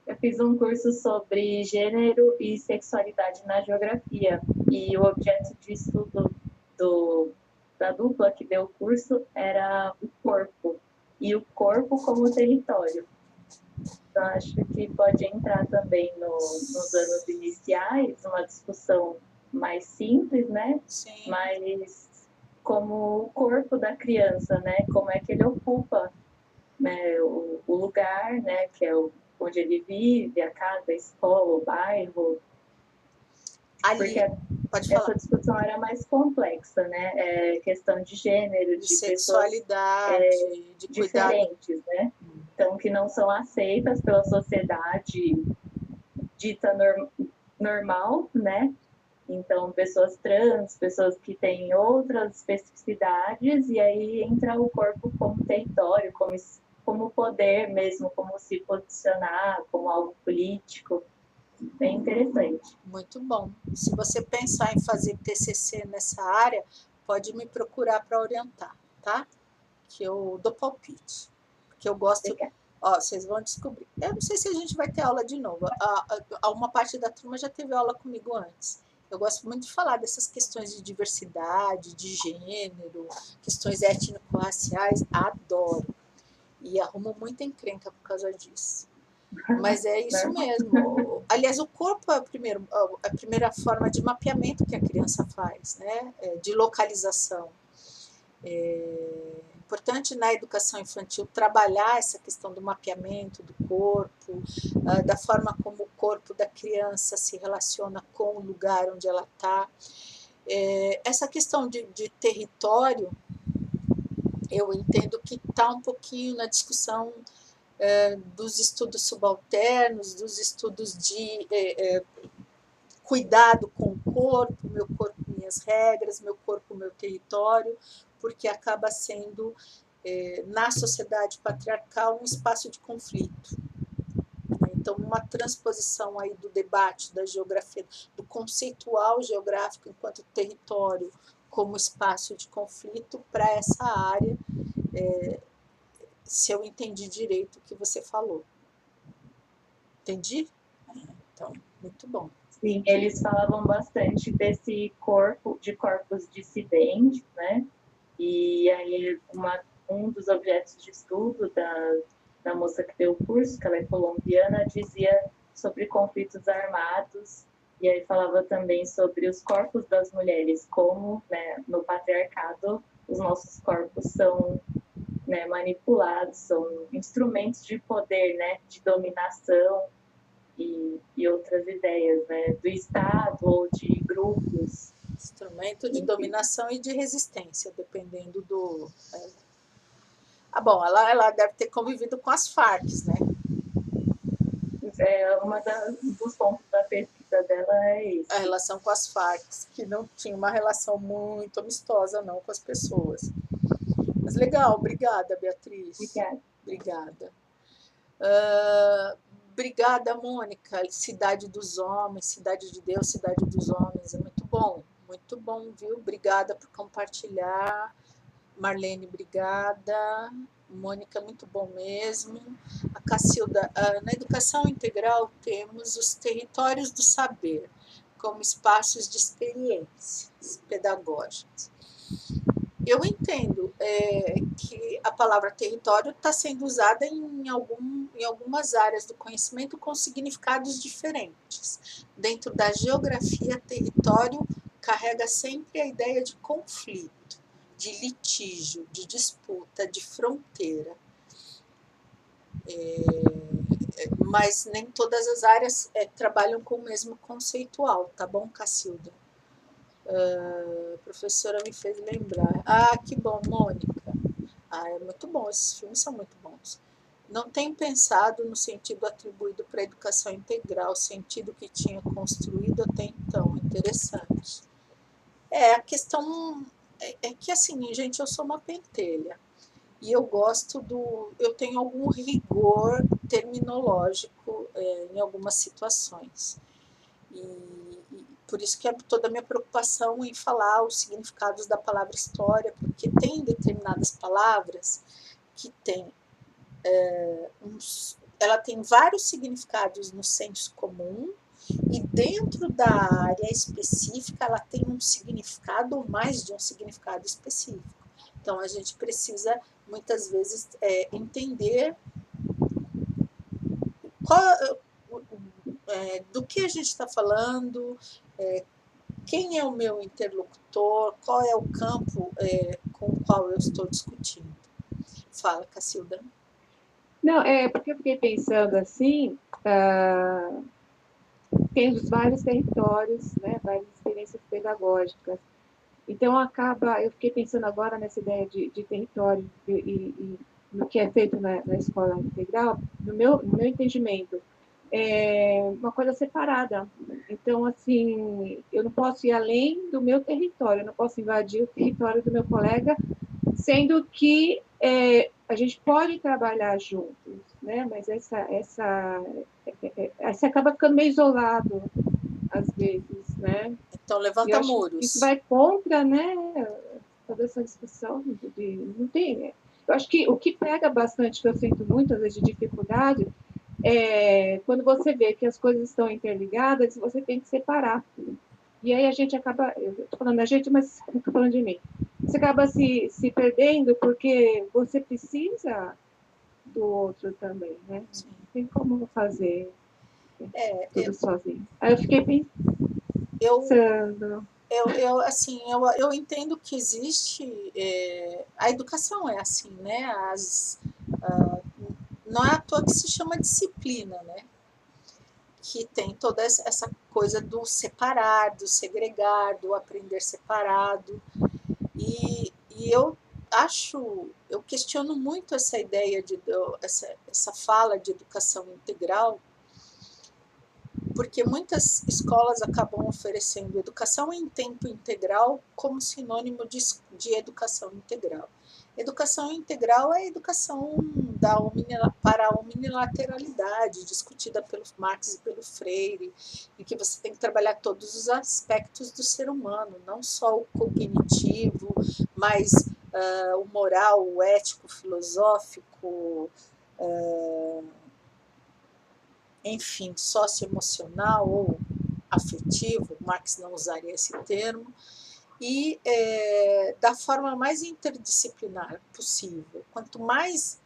Eu fiz um curso sobre gênero e sexualidade na geografia. E o objeto de estudo da dupla que deu o curso era o corpo. E o corpo como território. Então, acho que pode entrar também nos anos iniciais, uma discussão mais simples, né? Sim. Mas como o corpo da criança, né? Como é que ele ocupa, né, o lugar, né? Que é onde ele vive, a casa, a escola, o bairro. Ali, pode falar. Essa discussão era mais complexa, né? Questão de gênero, de sexualidade, de diferentes, né? Então, que não são aceitas pela sociedade dita normal, né? Então, pessoas trans, pessoas que têm outras especificidades, e aí entra o corpo como território, como poder mesmo, como se posicionar, como algo político. Bem interessante. Muito bom. Se você pensar em fazer TCC nessa área, pode me procurar para orientar, tá? Que eu dou palpite. Porque eu gosto... Ó, vocês vão descobrir. Eu não sei se a gente vai ter aula de novo. Uma parte da turma já teve aula comigo antes. Eu gosto muito de falar dessas questões de diversidade, de gênero, questões étnico-raciais. Adoro. E arrumo muita encrenca por causa disso. Mas é isso mesmo. Aliás, o corpo é a primeira forma de mapeamento que a criança faz, né? De localização. É importante na educação infantil trabalhar essa questão do mapeamento do corpo, da forma como o corpo da criança se relaciona com o lugar onde ela está. Essa questão de território, eu entendo que está um pouquinho na discussão dos estudos subalternos, dos estudos de cuidado com o corpo, meu corpo, minhas regras, meu corpo, meu território, porque acaba sendo, na sociedade patriarcal, um espaço de conflito. Então, uma transposição aí do debate da geografia, do conceitual geográfico enquanto território como espaço de conflito para essa área, se eu entendi direito o que você falou. Entendi? Então, muito bom. Sim, eles falavam bastante desse corpos dissidentes, né? E aí um dos objetos de estudo da moça que deu o curso, que ela é colombiana, dizia sobre conflitos armados, e aí falava também sobre os corpos das mulheres, como, né, no patriarcado os nossos corpos são, né, manipulados, são instrumentos de poder, né, de dominação e outras ideias, né, do Estado ou de grupos. Instrumento de dominação e de resistência, dependendo do... bom, ela deve ter convivido com as Farc, né? Dos pontos da pesquisa dela é isso. A relação com as Farc, que não tinha uma relação muito amistosa, não, com as pessoas. Mas legal, obrigada, Beatriz. Obrigada. Obrigada, Mônica. Cidade dos Homens, Cidade de Deus, Cidade dos Homens. É muito bom, viu? Obrigada por compartilhar. Marlene, obrigada. Mônica, muito bom mesmo. A Cacilda, na educação integral temos os territórios do saber, como espaços de experiências pedagógicas. Eu entendo que a palavra território está sendo usada em algumas áreas do conhecimento com significados diferentes. Dentro da geografia, território carrega sempre a ideia de conflito, de litígio, de disputa, de fronteira. Mas nem todas as áreas trabalham com o mesmo conceitual, tá bom, Cacilda? A professora me fez lembrar. Ah, que bom, Mônica. Ah, é muito bom, esses filmes são muito bons. Não tenho pensado no sentido atribuído para a educação integral, sentido que tinha construído até então. Interessante. A questão é que, assim, gente, eu sou uma pentelha. E eu gosto eu tenho algum rigor terminológico em algumas situações. E por isso que é toda a minha preocupação em falar os significados da palavra história, porque tem determinadas palavras que tem ela tem vários significados no senso comum, e dentro da área específica ela tem um significado ou mais de um significado específico. Então a gente precisa muitas vezes entender do que a gente está falando, quem é o meu interlocutor, qual é o campo com o qual eu estou discutindo. Fala, Cacilda. Não, porque eu fiquei pensando assim, temos vários territórios, né, várias experiências pedagógicas. Então, eu fiquei pensando agora nessa ideia de território e no que é feito na escola integral, no meu entendimento, é uma coisa separada. Então, assim, eu não posso ir além do meu território, eu não posso invadir o território do meu colega, sendo que a gente pode trabalhar juntos, né? Mas essa acaba ficando meio isolado, às vezes, né? Então, levanta muros. Isso vai contra, né, toda essa discussão não tem. Eu acho que o que pega bastante, que eu sinto muito, às vezes, de dificuldade, quando você vê que as coisas estão interligadas, você tem que separar. E aí a gente acaba, eu estou falando da gente, mas não estou falando de mim. Você acaba se perdendo porque você precisa do outro também, né? Sim. Não tem como fazer tudo sozinho. Aí eu fiquei pensando. Eu entendo que existe. A educação é assim, né? Não é à toa que se chama disciplina, né? Que tem toda essa coisa do separar, do segregar, do aprender separado. E eu questiono muito essa ideia essa fala de educação integral, porque muitas escolas acabam oferecendo educação em tempo integral como sinônimo de educação integral. Educação integral é a educação para a unilateralidade, discutida pelo Marx e pelo Freire, em que você tem que trabalhar todos os aspectos do ser humano, não só o cognitivo, mas o moral, o ético, o filosófico, enfim, socioemocional ou afetivo, Marx não usaria esse termo, e da forma mais interdisciplinar possível. Quanto mais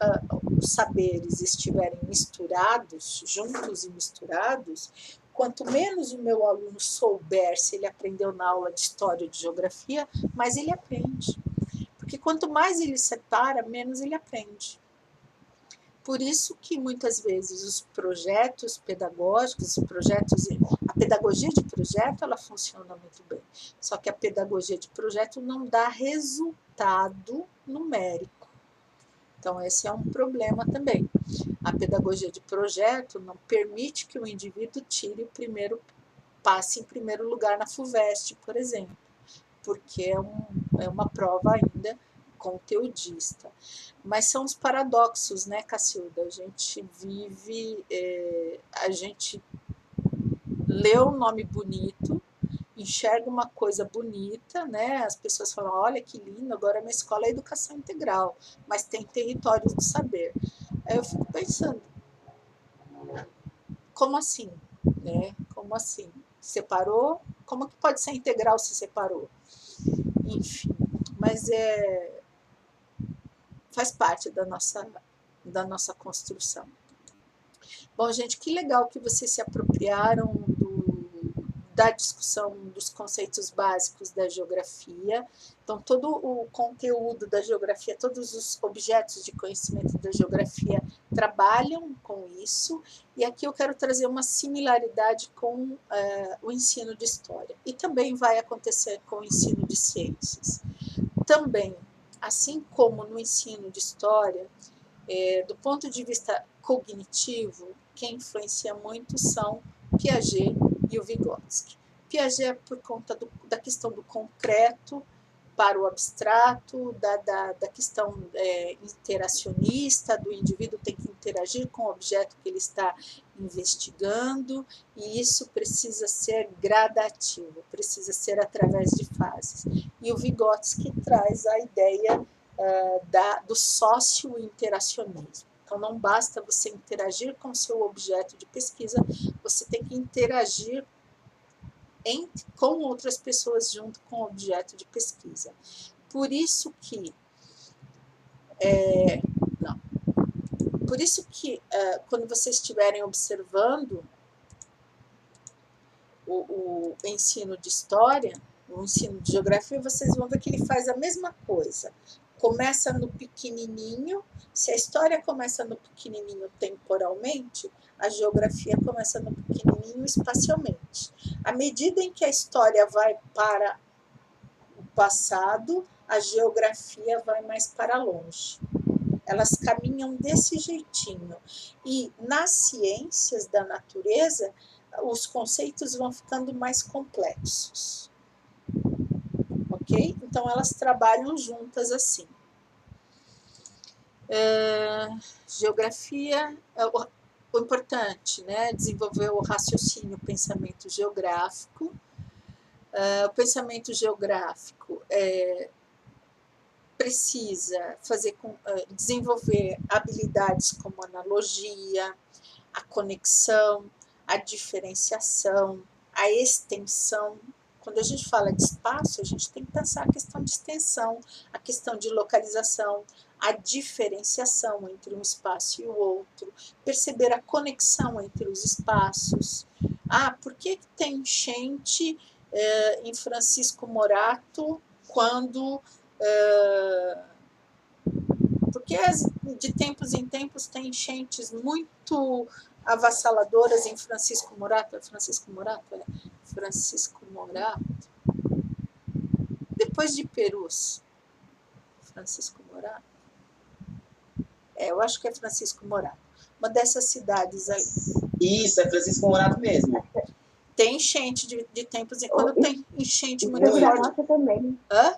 os saberes estiverem misturados, juntos e misturados, quanto menos o meu aluno souber se ele aprendeu na aula de história ou de geografia, mais ele aprende. Porque quanto mais ele separa, menos ele aprende. Por isso que muitas vezes os projetos pedagógicos, a pedagogia de projeto, ela funciona muito bem. Só que a pedagogia de projeto não dá resultado numérico. Então, esse é um problema também. A pedagogia de projeto não permite que o indivíduo passe em primeiro lugar na FUVEST, por exemplo, porque é uma prova ainda conteudista. Mas são os paradoxos, né, Cacilda? A gente a gente lê um nome bonito, enxerga uma coisa bonita, né? As pessoas falam, olha que lindo, agora minha escola é educação integral, mas tem territórios do saber. Aí eu fico pensando, como assim? Né? Como assim? Separou? Como que pode ser integral se separou? Enfim, mas faz parte da nossa construção. Bom, gente, que legal que vocês se apropriaram da discussão dos conceitos básicos da geografia. Então, todo o conteúdo da geografia, todos os objetos de conhecimento da geografia trabalham com isso, e aqui eu quero trazer uma similaridade com o ensino de história. E também vai acontecer com o ensino de ciências. Também, assim como no ensino de história, do ponto de vista cognitivo, quem influencia muito são Piaget e o Vygotsky. Piaget é por conta da questão do concreto para o abstrato, da questão interacionista, do indivíduo tem que interagir com o objeto que ele está investigando, e isso precisa ser gradativo, precisa ser através de fases. E o Vygotsky traz a ideia do sócio-interacionismo. Então, não basta você interagir com o seu objeto de pesquisa, você tem que interagir com outras pessoas junto com o objeto de pesquisa. Por isso que, quando vocês estiverem observando o ensino de história, o ensino de geografia, vocês vão ver que ele faz a mesma coisa. Começa no pequenininho, se a história começa no pequenininho temporalmente, a geografia começa no pequenininho espacialmente. À medida em que a história vai para o passado, a geografia vai mais para longe. Elas caminham desse jeitinho. E nas ciências da natureza, os conceitos vão ficando mais complexos. Ok? Então, elas trabalham juntas assim. Geografia, o importante, né? Desenvolver o raciocínio, o pensamento geográfico. O pensamento geográfico precisa desenvolver habilidades como analogia, a conexão, a diferenciação, a extensão. Quando a gente fala de espaço, a gente tem que pensar a questão de extensão, a questão de localização, a diferenciação entre um espaço e o outro, perceber a conexão entre os espaços. Por que tem enchente em Francisco Morato quando... porque de tempos em tempos tem enchentes muito avassaladoras em Francisco Morato. Francisco Morato? Francisco Morato. Depois de Perus. Francisco Morato? Eu acho que é Francisco Morato. Uma dessas cidades aí. Isso, é Francisco Morato mesmo. Tem enchente de tempos em quando tem enchente muito forte. Franco da Rocha também. Hã?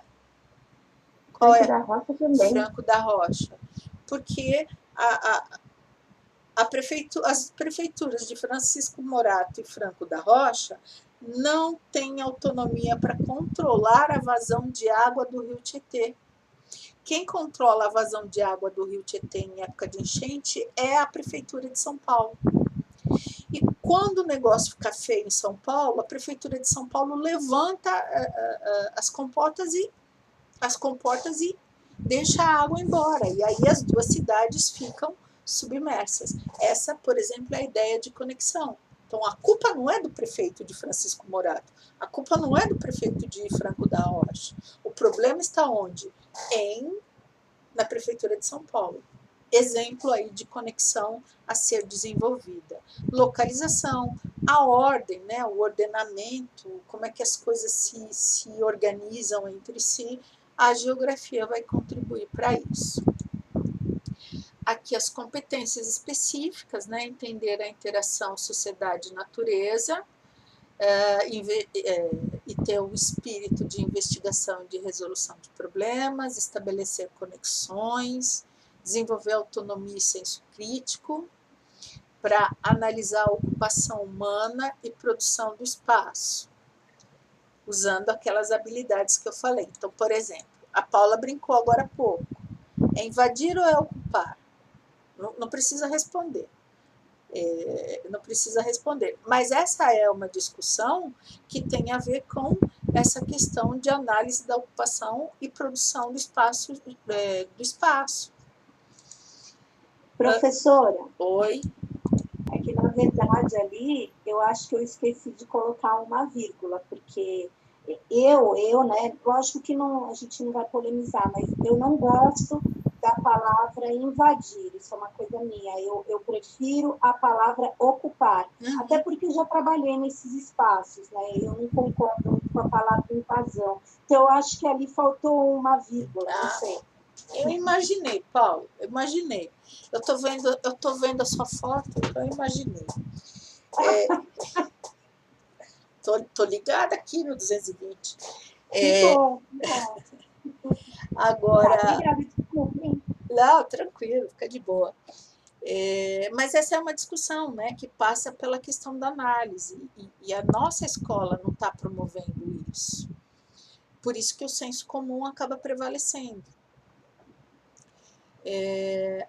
Qual é? Franco da Rocha também. Franco da Rocha. Porque as prefeituras de Francisco Morato e Franco da Rocha não têm autonomia para controlar a vazão de água do rio Tietê. Quem controla a vazão de água do rio Tietê em época de enchente é a Prefeitura de São Paulo. E quando o negócio fica feio em São Paulo, a Prefeitura de São Paulo levanta as comportas e deixa a água embora. E aí as duas cidades ficam submersas. Essa, por exemplo, é a ideia de conexão. Então, a culpa não é do prefeito de Francisco Morato, a culpa não é do prefeito de Franco da Rocha. O problema está onde? Na Prefeitura de São Paulo. Exemplo aí de conexão a ser desenvolvida. Localização, a ordem, né, o ordenamento, como é que as coisas se organizam entre si, a geografia vai contribuir para isso. Aqui as competências específicas, né, entender a interação sociedade-natureza e ter o espírito de investigação e de resolução de problemas, estabelecer conexões, desenvolver autonomia e senso crítico, para analisar a ocupação humana e produção do espaço, usando aquelas habilidades que eu falei. Então, por exemplo, a Paula brincou agora há pouco. É invadir ou é ocupar? Não precisa responder. Não precisa responder. Mas essa é uma discussão que tem a ver com essa questão de análise da ocupação e produção do espaço. Professora, Oi. é que nós verdade, ali, eu acho que eu esqueci de colocar uma vírgula, porque né, lógico que não, a gente não vai polemizar, mas eu não gosto da palavra invadir, isso é uma coisa minha, eu prefiro a palavra ocupar, até porque eu já trabalhei nesses espaços, né, eu não concordo muito com a palavra invasão, então eu acho que ali faltou uma vírgula, não sei. Eu imaginei, Paulo, eu imaginei. Eu tô vendo a sua foto, então eu imaginei. Tô ligada aqui no 220. Bom. Agora. Obrigada, desculpe. Não, tranquilo, fica de boa. Mas essa é uma discussão, né, que passa pela questão da análise, e a nossa escola não está promovendo isso. Por isso que o senso comum acaba prevalecendo.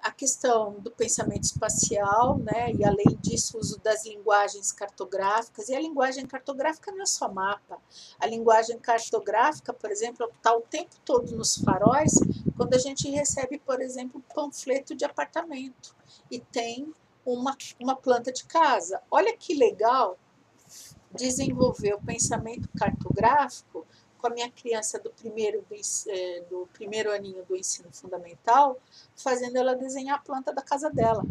A questão do pensamento espacial, né, e além disso o uso das linguagens cartográficas, e a linguagem cartográfica não é só mapa, a linguagem cartográfica, por exemplo, está o tempo todo nos faróis, quando a gente recebe, por exemplo, panfleto de apartamento, e tem uma planta de casa. Olha que legal desenvolver o pensamento cartográfico com a minha criança do primeiro aninho do ensino fundamental, fazendo ela desenhar a planta da casa dela.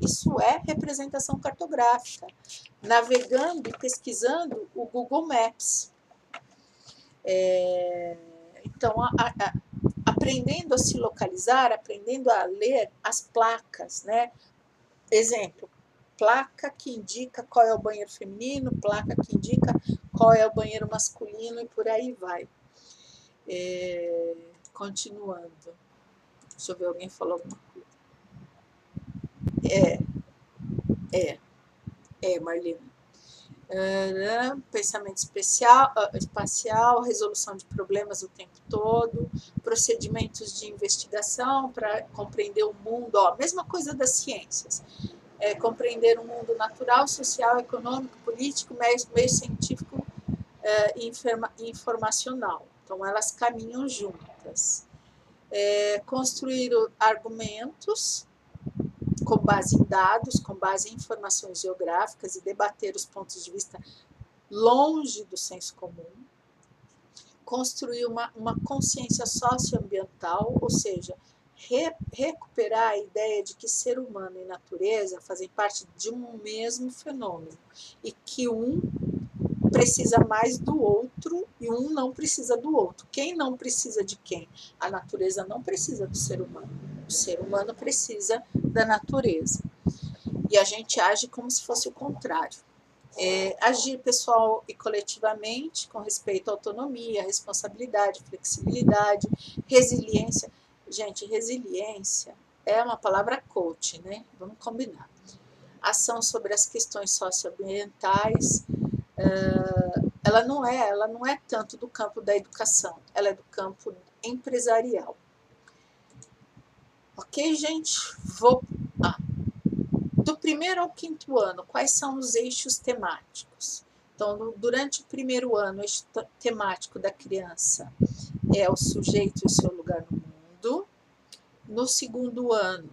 Isso é representação cartográfica. Navegando e pesquisando o Google Maps. Então, aprendendo a se localizar, aprendendo a ler as placas, né? Exemplo, placa que indica qual é o banheiro feminino, placa que indica qual é o banheiro masculino e por aí vai. Continuando. Deixa eu ver, alguém falou alguma coisa. Marlene. Pensamento espacial, resolução de problemas o tempo todo, procedimentos de investigação para compreender o mundo, mesma coisa das ciências. Compreender o mundo natural, social, econômico, político, meio científico e informacional. Então, elas caminham juntas. Construir argumentos com base em dados, com base em informações geográficas e debater os pontos de vista longe do senso comum. Construir uma consciência socioambiental, ou seja, recuperar a ideia de que ser humano e natureza fazem parte de um mesmo fenômeno e que um precisa mais do outro e um não precisa do outro. Quem não precisa de quem? A natureza não precisa do ser humano. O ser humano precisa da natureza. E a gente age como se fosse o contrário. Agir pessoal e coletivamente com respeito à autonomia, responsabilidade, flexibilidade, resiliência. Gente, resiliência é uma palavra coach, né? Vamos combinar. Ação sobre as questões socioambientais, ela não é tanto do campo da educação, ela é do campo empresarial. Ok, gente? Do primeiro ao quinto ano, quais são os eixos temáticos? Então, durante o primeiro ano, o eixo temático da criança é o sujeito e o seu lugar no mundo. No segundo ano,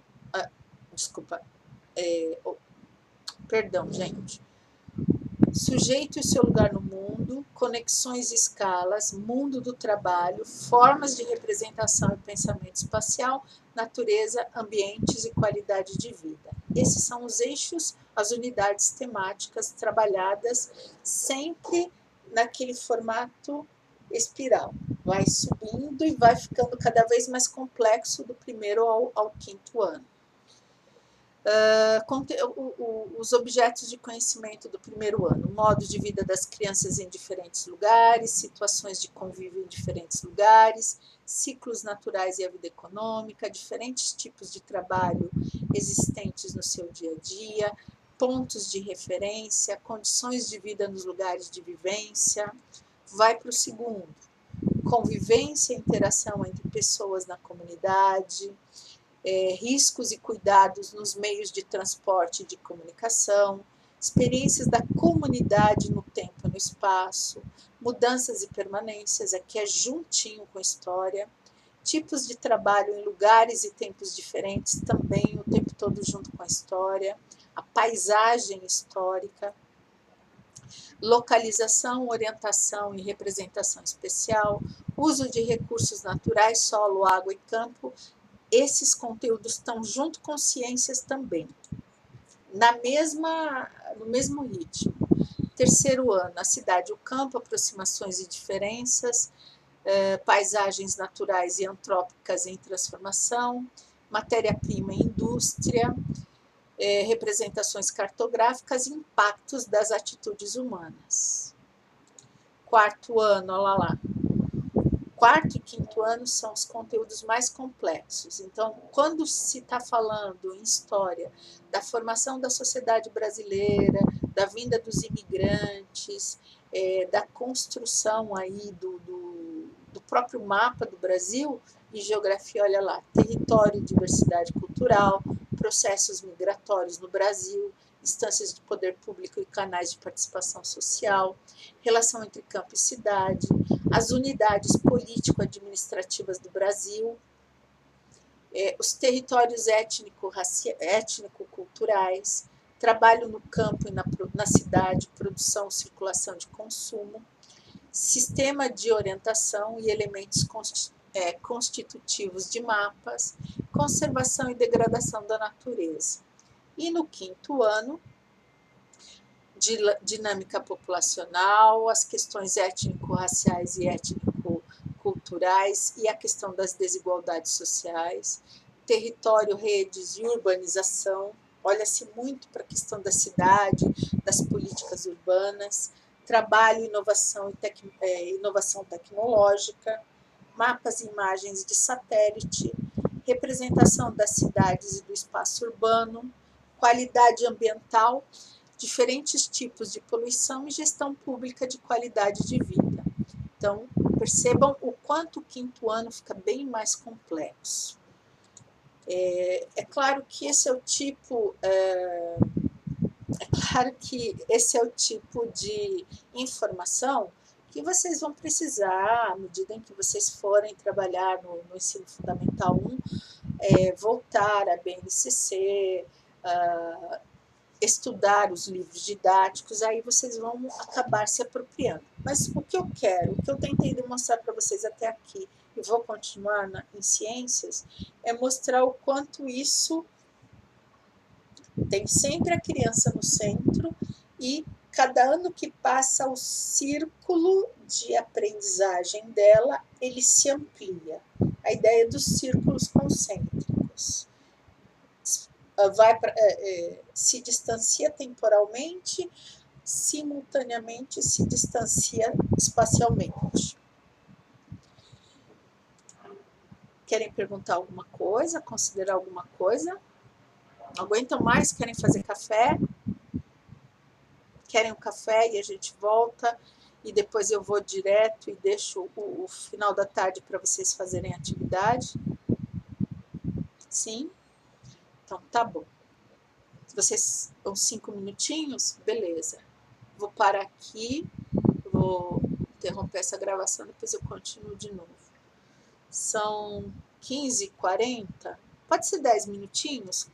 sujeito e seu lugar no mundo, conexões e escalas, mundo do trabalho, formas de representação e pensamento espacial, natureza, ambientes e qualidade de vida. Esses são os eixos, as unidades temáticas trabalhadas sempre naquele formato espiral. Vai subindo e vai ficando cada vez mais complexo do primeiro ao quinto ano. Os objetos de conhecimento do primeiro ano, modo de vida das crianças em diferentes lugares, situações de convívio em diferentes lugares, ciclos naturais e a vida econômica, diferentes tipos de trabalho existentes no seu dia a dia, pontos de referência, condições de vida nos lugares de vivência. Vai para o segundo, convivência e interação entre pessoas na comunidade, riscos e cuidados nos meios de transporte e de comunicação, experiências da comunidade no tempo e no espaço, mudanças e permanências, aqui é juntinho com a história, tipos de trabalho em lugares e tempos diferentes, também o tempo todo junto com a história, a paisagem histórica, localização, orientação e representação especial, uso de recursos naturais, solo, água e campo. Esses conteúdos estão junto com ciências também, no mesmo ritmo. Terceiro ano, a cidade e o campo, aproximações e diferenças, paisagens naturais e antrópicas em transformação, matéria-prima e indústria, representações cartográficas e impactos das atitudes humanas. Quarto ano, olha lá. Quarto e quinto ano são os conteúdos mais complexos. Então, quando se está falando em história da formação da sociedade brasileira, da vinda dos imigrantes, da construção aí do próprio mapa do Brasil, e geografia, olha lá, território e diversidade cultural, processos migratórios no Brasil, instâncias de poder público e canais de participação social, relação entre campo e cidade, as unidades político-administrativas do Brasil, os territórios étnico-culturais, trabalho no campo e na cidade, produção, circulação de consumo, sistema de orientação e elementos constitutivos de mapas, conservação e degradação da natureza. E no quinto ano, dinâmica populacional, as questões étnico-raciais e étnico-culturais e a questão das desigualdades sociais, território, redes e urbanização, olha-se muito para a questão da cidade, das políticas urbanas, trabalho, inovação tecnológica, mapas e imagens de satélite, representação das cidades e do espaço urbano, qualidade ambiental, diferentes tipos de poluição e gestão pública de qualidade de vida. Então, percebam o quanto o quinto ano fica bem mais complexo. É claro que esse é o tipo de informação que vocês vão precisar, à medida em que vocês forem trabalhar no ensino fundamental 1, voltar à BNCC, estudar os livros didáticos, aí vocês vão acabar se apropriando. Mas o que eu tentei demonstrar para vocês até aqui, e vou continuar em ciências, é mostrar o quanto isso tem sempre a criança no centro e cada ano que passa o círculo de aprendizagem dela, ele se amplia. A ideia dos círculos concêntricos. Se distancia temporalmente, simultaneamente se distancia espacialmente. Querem perguntar alguma coisa? Considerar alguma coisa? Não aguentam mais? Querem fazer café? Querem um café e a gente volta e depois eu vou direto e deixo o final da tarde para vocês fazerem atividade? Sim? Então tá bom. Vocês uns 5 minutinhos? Beleza. Vou parar aqui, vou interromper essa gravação, depois eu continuo de novo. São 15h40, pode ser 10 minutinhos? 15